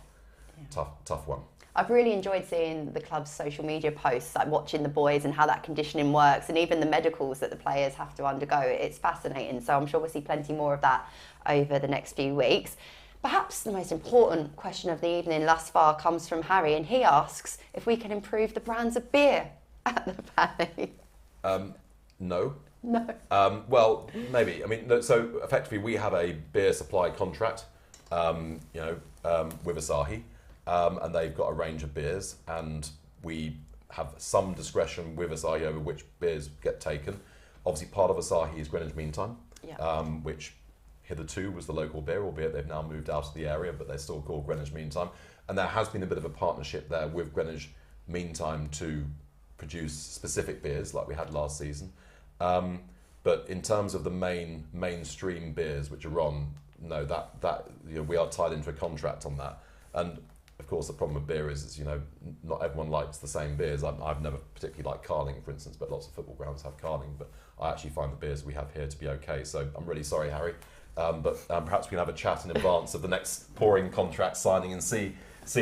one. I've really enjoyed seeing the club's social media posts, like watching the boys and how that conditioning works, and even the medicals that the players have to undergo. It's fascinating. So I'm sure we'll see plenty more of that over the next few weeks. Perhaps the most important question of the evening thus far comes from Harry, and he asks if we can improve the brands of beer at the Valley. No. No. Well, maybe. So effectively we have a beer supply contract, with Asahi. And they've got a range of beers, and we have some discretion with Asahi over which beers get taken. Obviously, part of Asahi is Greenwich Meantime, which hitherto was the local beer, albeit they've now moved out of the area, but they're still called Greenwich Meantime. And there has been a bit of a partnership there with Greenwich Meantime to produce specific beers like we had last season. But in terms of the mainstream beers which are on, no, we are tied into a contract on that. And of course, the problem with beer is not everyone likes the same beers. I've never particularly liked Carling, for instance, but lots of football grounds have Carling. But I actually find the beers we have here to be okay. So I'm really sorry, Harry. But perhaps we can have a chat in advance of the next pouring contract signing and see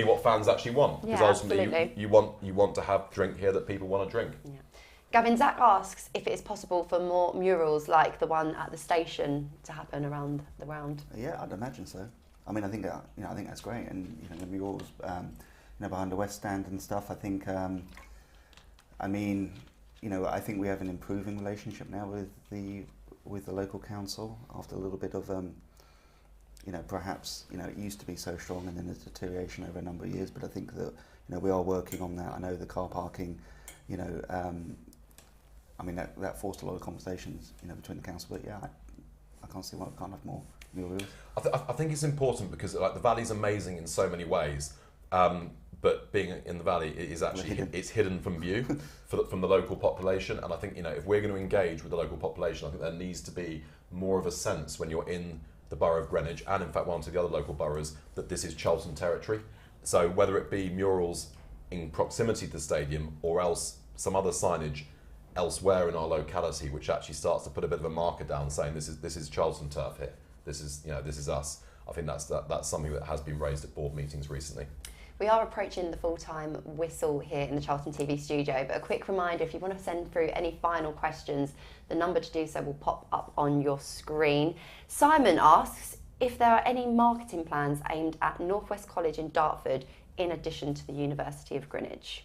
what fans actually want. Because ultimately, you want to have drink here that people want to drink. Yeah. Gavin, Zach asks if it is possible for more murals like the one at the station to happen around the round. Yeah, I'd imagine so. I think that's great, and the murals, behind the West Stand and stuff. I think, I think we have an improving relationship now with the local council after a little bit of, perhaps it used to be so strong, and then there's deterioration over a number of years. But I think that we are working on that. I know the car parking, that forced a lot of conversations, between the council. But yeah, I can't see why we can't have more. I think it's important because the Valley's amazing in so many ways, but being in the Valley is actually it's hidden from view from the local population. And I think if we're going to engage with the local population, I think there needs to be more of a sense when you're in the borough of Greenwich, and in fact one of the other local boroughs, that this is Charlton territory. So whether it be murals in proximity to the stadium or else some other signage elsewhere in our locality, which actually starts to put a bit of a marker down, saying this is Charlton turf here. This is us. I think that's something that has been raised at board meetings recently. We are approaching the full-time whistle here in the Charlton TV studio, but a quick reminder, if you want to send through any final questions, the number to do so will pop up on your screen. Simon asks if there are any marketing plans aimed at Northwest College in Dartford in addition to the University of Greenwich.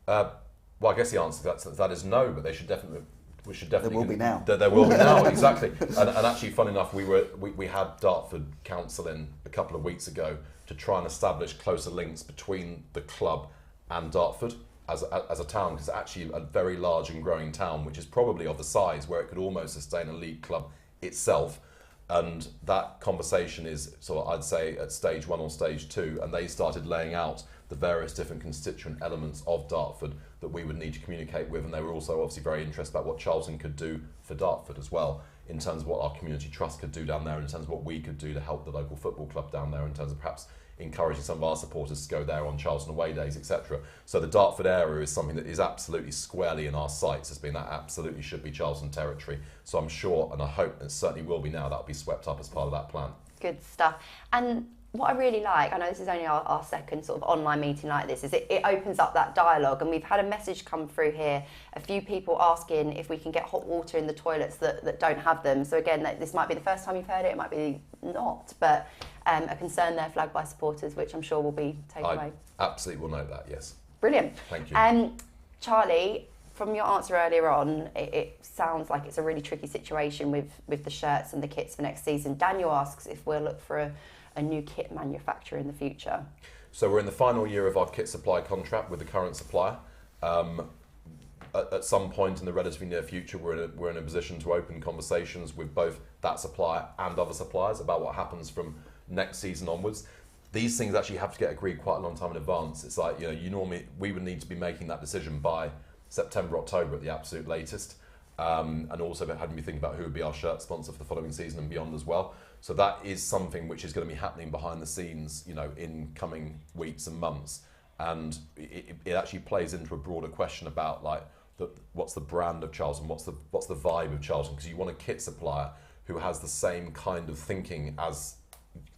Well, I guess the answer to that is no, but we should definitely. There will be now. There will be now, exactly. And actually, fun enough, we had Dartford Council in a couple of weeks ago to try and establish closer links between the club and Dartford as a town, because it's actually a very large and growing town, which is probably of the size where it could almost sustain a league club itself. And that conversation is sort of, I'd say, at stage 1 or stage 2, and they started laying out the various different constituent elements of Dartford that we would need to communicate with, and they were also obviously very interested about what Charlton could do for Dartford as well, in terms of what our community trust could do down there, in terms of what we could do to help the local football club down there, in terms of perhaps encouraging some of our supporters to go there on Charlton away days, etc. So the Dartford area is something that is absolutely squarely in our sights as being that absolutely should be Charlton territory. So I'm sure, and I hope, and it certainly will be now, that will be swept up as part of that plan. Good stuff. And what I really like, I know this is only our second sort of online meeting like this, is it opens up that dialogue, and we've had a message come through here, a few people asking if we can get hot water in the toilets that don't have them. So again, this might be the first time you've heard it might be not, but a concern there flagged by supporters, which I'm sure will be taken away. Absolutely will note that, yes. Brilliant. Thank you. Charlie, from your answer earlier on, it sounds like it's a really tricky situation with the shirts and the kits for next season. Daniel asks if we'll look for a new kit manufacturer in the future. So we're in the final year of our kit supply contract with the current supplier. At some point in the relatively near future, we're in a position to open conversations with both that supplier and other suppliers about what happens from next season onwards. These things actually have to get agreed quite a long time in advance. It's like, we would need to be making that decision by September, October at the absolute latest. And also having to be thinking about who would be our shirt sponsor for the following season and beyond as well. So that is something which is going to be happening behind the scenes, in coming weeks and months. And it actually plays into a broader question about what's the brand of Charlton, what's the vibe of Charlton, because you want a kit supplier who has the same kind of thinking as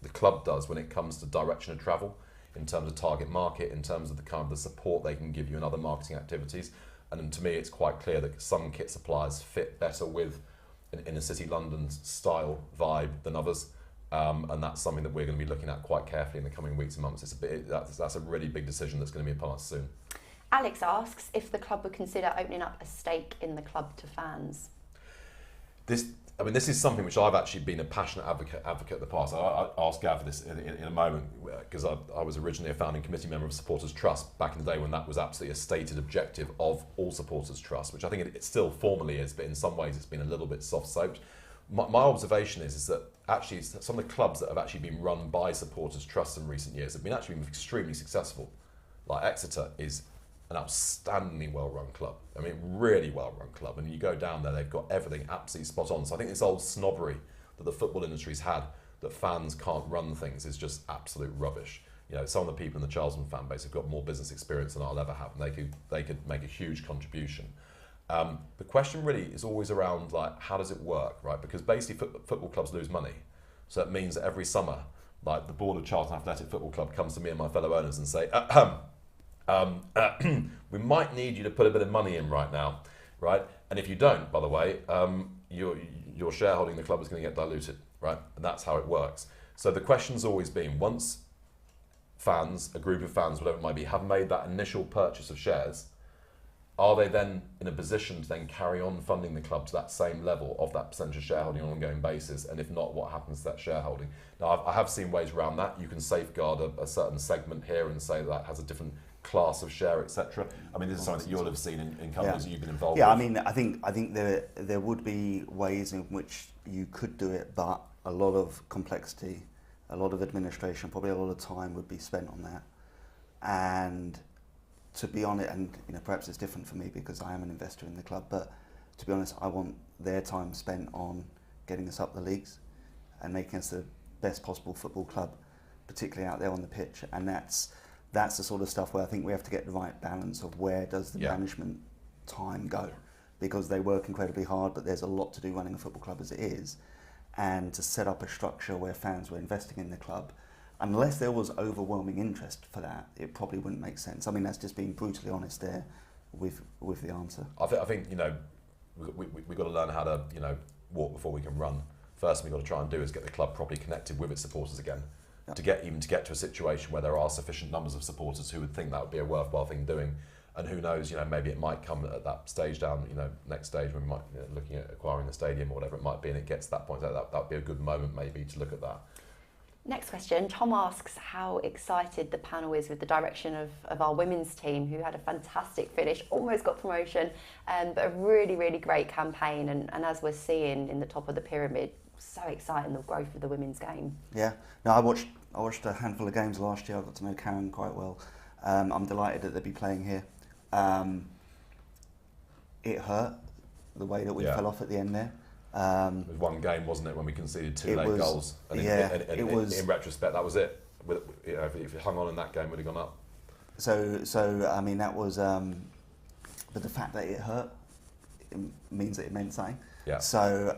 the club does when it comes to direction of travel, in terms of target market, in terms of the kind of the support they can give you in other marketing activities. And to me, it's quite clear that some kit suppliers fit better with in a City London style vibe than others, and that's something that we're going to be looking at quite carefully in the coming weeks and months. That's a really big decision that's going to be upon us soon. Alex asks if the club would consider opening up a stake in the club to fans. This is something which I've actually been a passionate advocate in the past. I'll ask Gav this in a moment, because I was originally a founding committee member of Supporters Trust back in the day when that was absolutely a stated objective of all Supporters Trust, which I think it still formally is, but in some ways it's been a little bit soft-soaped. My observation is that actually some of the clubs that have actually been run by Supporters Trust in recent years have been extremely successful. Like Exeter is an outstandingly well-run club. I mean, really well-run club. And you go down there, they've got everything absolutely spot on. So I think this old snobbery that the football industry's had, that fans can't run things, is just absolute rubbish. Some of the people in the Charlton fan base have got more business experience than I'll ever have, and they could make a huge contribution. The question really is always around how does it work, right? Because basically football clubs lose money. So it means that every summer, the board of Charlton Athletic Football Club comes to me and my fellow owners and say, we might need you to put a bit of money in right now, right? And if you don't, by the way, your shareholding in the club is going to get diluted, right? And that's how it works. So the question's always been, once fans, a group of fans, whatever it might be, have made that initial purchase of shares, are they then in a position to then carry on funding the club to that same level of that percentage of shareholding on an ongoing basis? And if not, what happens to that shareholding? Now, I have seen ways around that. You can safeguard a certain segment here and say that has a different class of share, etc. I mean, this is something that you'll have seen in companies that you've been involved with. Yeah, I mean, I think there would be ways in which you could do it, but a lot of complexity, a lot of administration, probably a lot of time would be spent on that. And to be honest, and perhaps it's different for me because I am an investor in the club, but to be honest, I want their time spent on getting us up the leagues and making us the best possible football club, particularly out there on the pitch. And that's the sort of stuff where I think we have to get the right balance of where does the management time go, because they work incredibly hard, but there's a lot to do running a football club as it is. And to set up a structure where fans were investing in the club, unless there was overwhelming interest for that, it probably wouldn't make sense. I mean, that's just being brutally honest there with the answer. I think you know, we've got to learn how to, you know, walk before we can run. First thing we've got to try and do is get the club properly connected with its supporters again. Yep. To get to a situation where there are sufficient numbers of supporters who would think that would be a worthwhile thing doing. And who knows, you know, maybe it might come at that stage down, you know, next stage when we might, you know, looking at acquiring the stadium or whatever it might be, and it gets to that point, that would be a good moment maybe to look at that. Next question, Tom asks how excited the panel is with the direction of our women's team, who had a fantastic finish, almost got promotion, but a really, really great campaign. And as we're seeing in the top of the pyramid, so exciting, the growth of the women's game. Yeah, no, I watched a handful of games last year. I got to know Karen quite well. I'm delighted that they'll be playing here. It hurt the way that we fell off at the end there. It was one game, wasn't it, when we conceded two late goals? And in retrospect, that was it. You know, if it hung on in that game, we'd have gone up. So I mean, that was. But the fact that it hurt, it means that it meant something. Yeah. So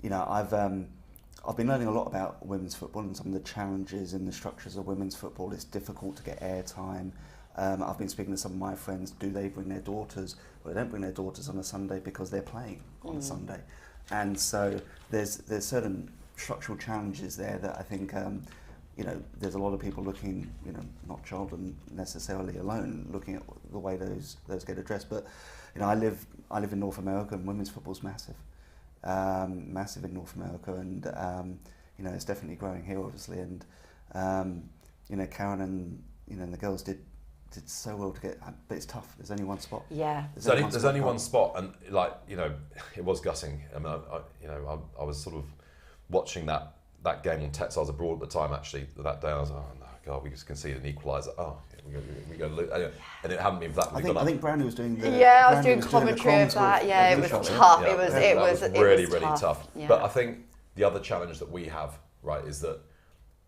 you know, I've been learning a lot about women's football and some of the challenges in the structures of women's football. It's difficult to get airtime. I've been speaking to some of my friends. Do they bring their daughters? Well, they don't bring their daughters on a Sunday because they're playing on a Sunday. And so there's certain structural challenges there that I think, you know, there's a lot of people looking, you know, not Charlton necessarily alone, looking at the way those get addressed. But, you know, I live in North America, and women's football's massive, massive in North America, and you know, it's definitely growing here, obviously. And you know, Karen and, you know, and the girls did so well to get, but it's tough. There's only one spot. Yeah. There's only one spot, and like, you know, it was gutting. I mean, I was sort of watching that game on text. I was abroad at the time actually that day. I was like, oh no, God, we just conceded an equaliser. Oh, we go lose. And it hadn't been for that. I think Brandy was doing the. Yeah, I was doing commentary of that. Yeah, it was tough. Yeah, it was really tough. Yeah. But I think the other challenge that we have, right, is that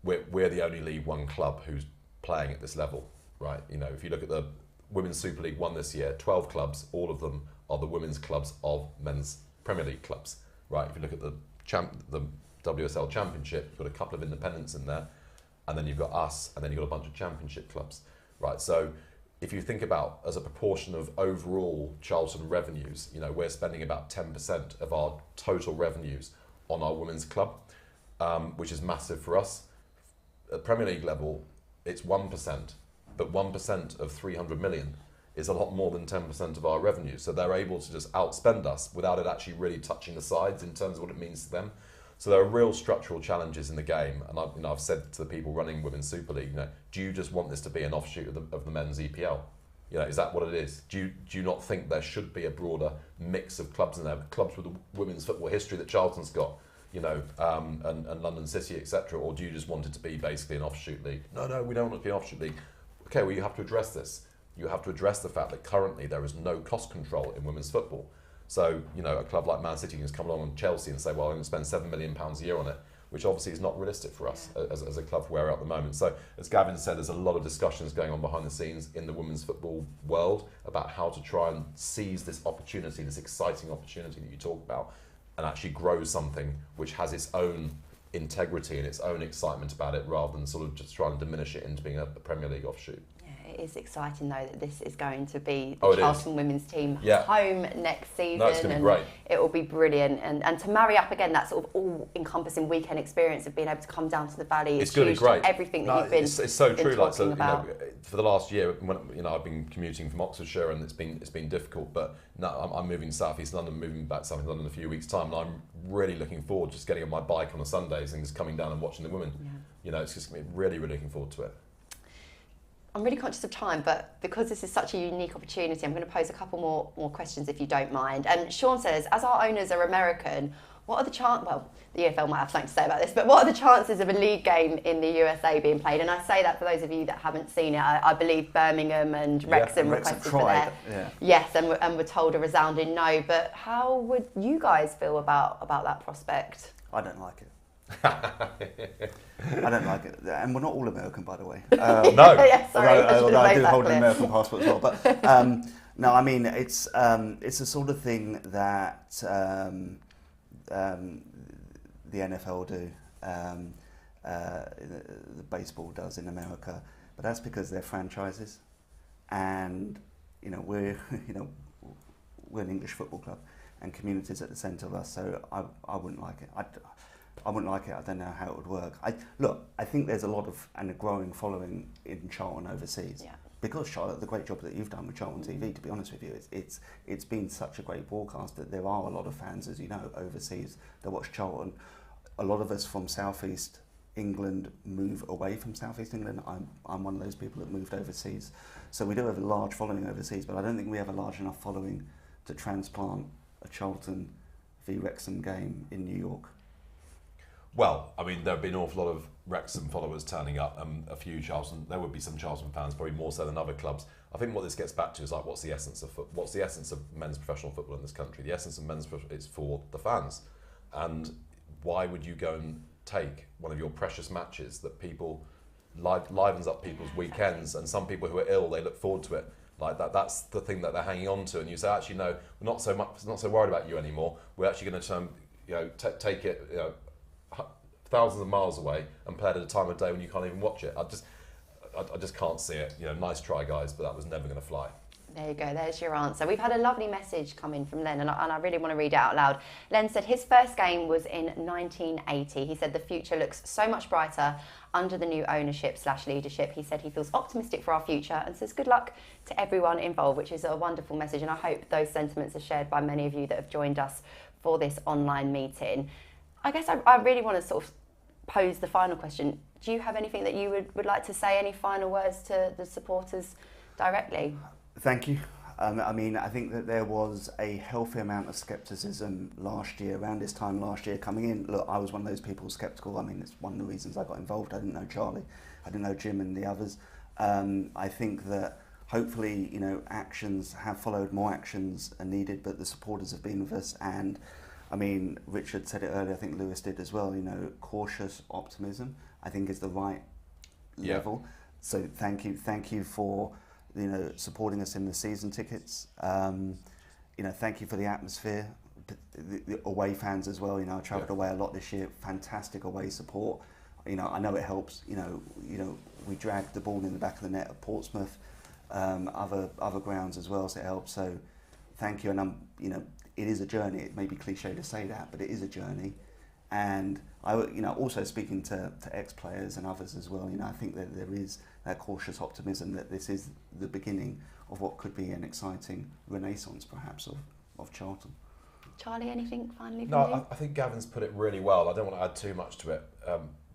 we're the only League One club who's playing at this level. Right, you know, if you look at the Women's Super League 1 this year, 12 clubs, all of them are the women's clubs of men's Premier League clubs. Right, if you look at the WSL Championship, you've got a couple of independents in there, and then you've got us, and then you've got a bunch of Championship clubs. Right, so if you think about as a proportion of overall Charlton revenues, you know, we're spending about 10% of our total revenues on our women's club, which is massive for us. At Premier League level, it's 1%. But 1% of 300 million is a lot more than 10% of our revenue. So they're able to just outspend us without it actually really touching the sides in terms of what it means to them. So there are real structural challenges in the game. And I've said to the people running Women's Super League, you know, do you just want this to be an offshoot of the men's EPL? You know, is that what it is? Do you not think there should be a broader mix of clubs in there, clubs with the women's football history that Charlton's got, you know, and London City, etc., or do you just want it to be basically an offshoot league? No, we don't want it to be an offshoot league. Okay, well, you have to address this. You have to address the fact that currently there is no cost control in women's football. So, you know, a club like Man City can just come along on Chelsea and say, well, I'm going to spend £7 million a year on it, which obviously is not realistic for us as a club where we're at the moment. So, as Gavin said, there's a lot of discussions going on behind the scenes in the women's football world about how to try and seize this opportunity, this exciting opportunity that you talk about, and actually grow something which has its own integrity and its own excitement about it, rather than sort of just trying to diminish it into being a Premier League offshoot. Yeah, it is exciting though that this is going to be the Charlton women's team home next season. No, it's going to be great. It will be brilliant, and to marry up again that sort of all-encompassing weekend experience of being able to come down to the Valley. It's going to be great. Everything that you've been it's so true. Like, so, about. You know, for the last year, when, you know, I've been commuting from Oxfordshire and it's been difficult. But now I'm moving to South East London, moving back to South East London in a few weeks' time, and I'm really looking forward to just getting on my bike on a Sundays and just coming down and watching the women. Yeah. You know, it's just really looking forward to it. I'm really conscious of time, but because this is such a unique opportunity, I'm going to pose a couple more questions if you don't mind. And Sean says, as our owners are American, what are the chances, well, the EFL might have something to say about this, but what are the chances of a league game in the USA being played? And I say that for those of you that haven't seen it. I believe Birmingham and Wrexham requested for that. Yeah. Yes, and we're told a resounding no. But how would you guys feel about that prospect? I don't like it. I don't like it, and we're not all American, by the way. No. Yeah, sorry, although I do that hold clear. an American passport as well. But No, I mean it's the sort of thing that the NFL do, the baseball does in America, but that's because they're franchises, and we're we're an English football club, and community's at the centre of us. So I wouldn't like it. I wouldn't like it. I don't know how it would work. I think there's a lot of and a growing following in Charlton overseas. Yeah. Because Charlotte, the great job that you've done with Charlton TV, to be honest with you, it's been such a great broadcast that there are a lot of fans, as you know, overseas that watch Charlton. A lot of us from Southeast England move away from Southeast England. I'm one of those people that moved overseas, so we do have a large following overseas, but I don't think we have a large enough following to transplant a Charlton v Wrexham game in New York. Well, I mean, there have been an awful lot of Wrexham followers turning up, a few Charlton. There would be some Charlton fans, probably more so than other clubs. I think what this gets back to is like, what's the essence of men's professional football in this country? The essence of men's professional is for the fans, and why would you go and take one of your precious matches that people livens up people's weekends, and some people who are ill, they look forward to it. Like that's the thing that they're hanging on to, and you say, actually, no, we're not so worried about you anymore. We're actually going to take it, thousands of miles away and play it at a time of day when you can't even watch it. I just can't see it. Nice try, guys, but that was never going to fly. There you go, there's your answer. We've had a lovely message come in from Len, and I really want to read it out loud. Len said his first game was in 1980. He said the future looks so much brighter under the new ownership/leadership. He said he feels optimistic for our future and says good luck to everyone involved, which is a wonderful message, and I hope those sentiments are shared by many of you that have joined us for this online meeting. I guess I really want to sort of pose the final question. Do you have anything that you would like to say, any final words to the supporters directly? Thank you. I think that there was a healthy amount of scepticism last year, around this time last year coming in. Look, I was one of those people sceptical. It's one of the reasons I got involved. I didn't know Charlie, I didn't know Jim and the others. I think that hopefully, actions have followed, more actions are needed, but the supporters have been with us. And Richard said it earlier, I think Lewis did as well, cautious optimism, I think is the right level. So thank you for supporting us in the season tickets. Thank you for the atmosphere, the away fans as well. I travelled away a lot this year. Fantastic away support. I know it helps. We dragged the ball in the back of the net at Portsmouth, other grounds as well, so it helps. So thank you. And it is a journey. It may be cliche to say that, but it is a journey. And I, also speaking to ex-players and others as well, I think that there is that cautious optimism that this is the beginning of what could be an exciting renaissance, perhaps, of Charlton. Charlie, anything finally from you? No, I think Gavin's put it really well. I don't want to add too much to it.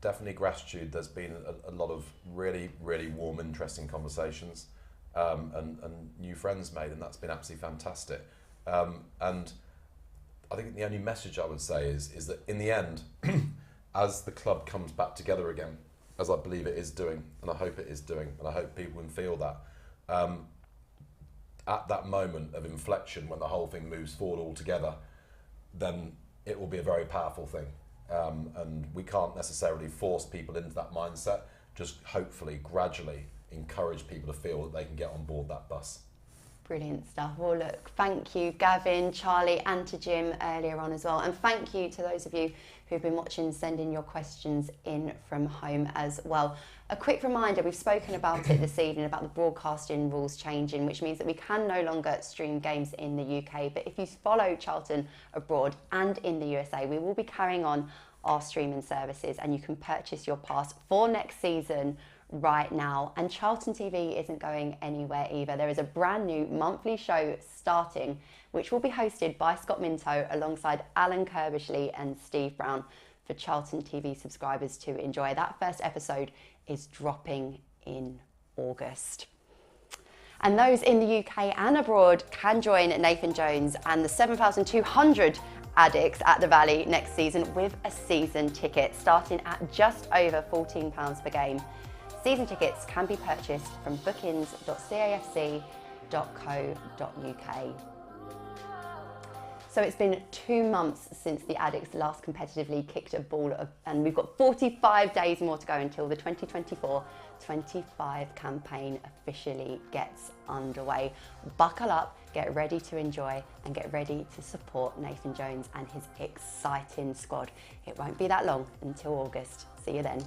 Definitely gratitude. There's been a lot of really, really warm, interesting conversations and new friends made, and that's been absolutely fantastic. And I think the only message I would say is that in the end, as the club comes back together again, as I believe it is doing, and I hope it is doing, and I hope people can feel that, at that moment of inflection when the whole thing moves forward all together, then it will be a very powerful thing. And we can't necessarily force people into that mindset, just hopefully gradually encourage people to feel that they can get on board that bus. Brilliant stuff. Well, look, thank you, Gavin, Charlie, and to Jim earlier on as well. And thank you to those of you who've been watching, sending your questions in from home as well. A quick reminder, we've spoken about it this evening, about the broadcasting rules changing, which means that we can no longer stream games in the UK. But if you follow Charlton abroad and in the USA, we will be carrying on our streaming services, and you can purchase your pass for next season right now. And Charlton TV isn't going anywhere either. There is a brand new monthly show starting, which will be hosted by Scott Minto alongside Alan Kirbishley and Steve Brown for Charlton TV subscribers to enjoy. That first episode is dropping in August. And those in the UK and abroad can join Nathan Jones and the 7,200 addicts at the Valley next season with a season ticket starting at just over £14 per game. Season tickets can be purchased from bookings.cafc.co.uk. So it's been 2 months since the Addicts last competitively kicked a ball, and we've got 45 days more to go until the 2024-25 campaign officially gets underway. Buckle up, get ready to enjoy, and get ready to support Nathan Jones and his exciting squad. It won't be that long until August. See you then.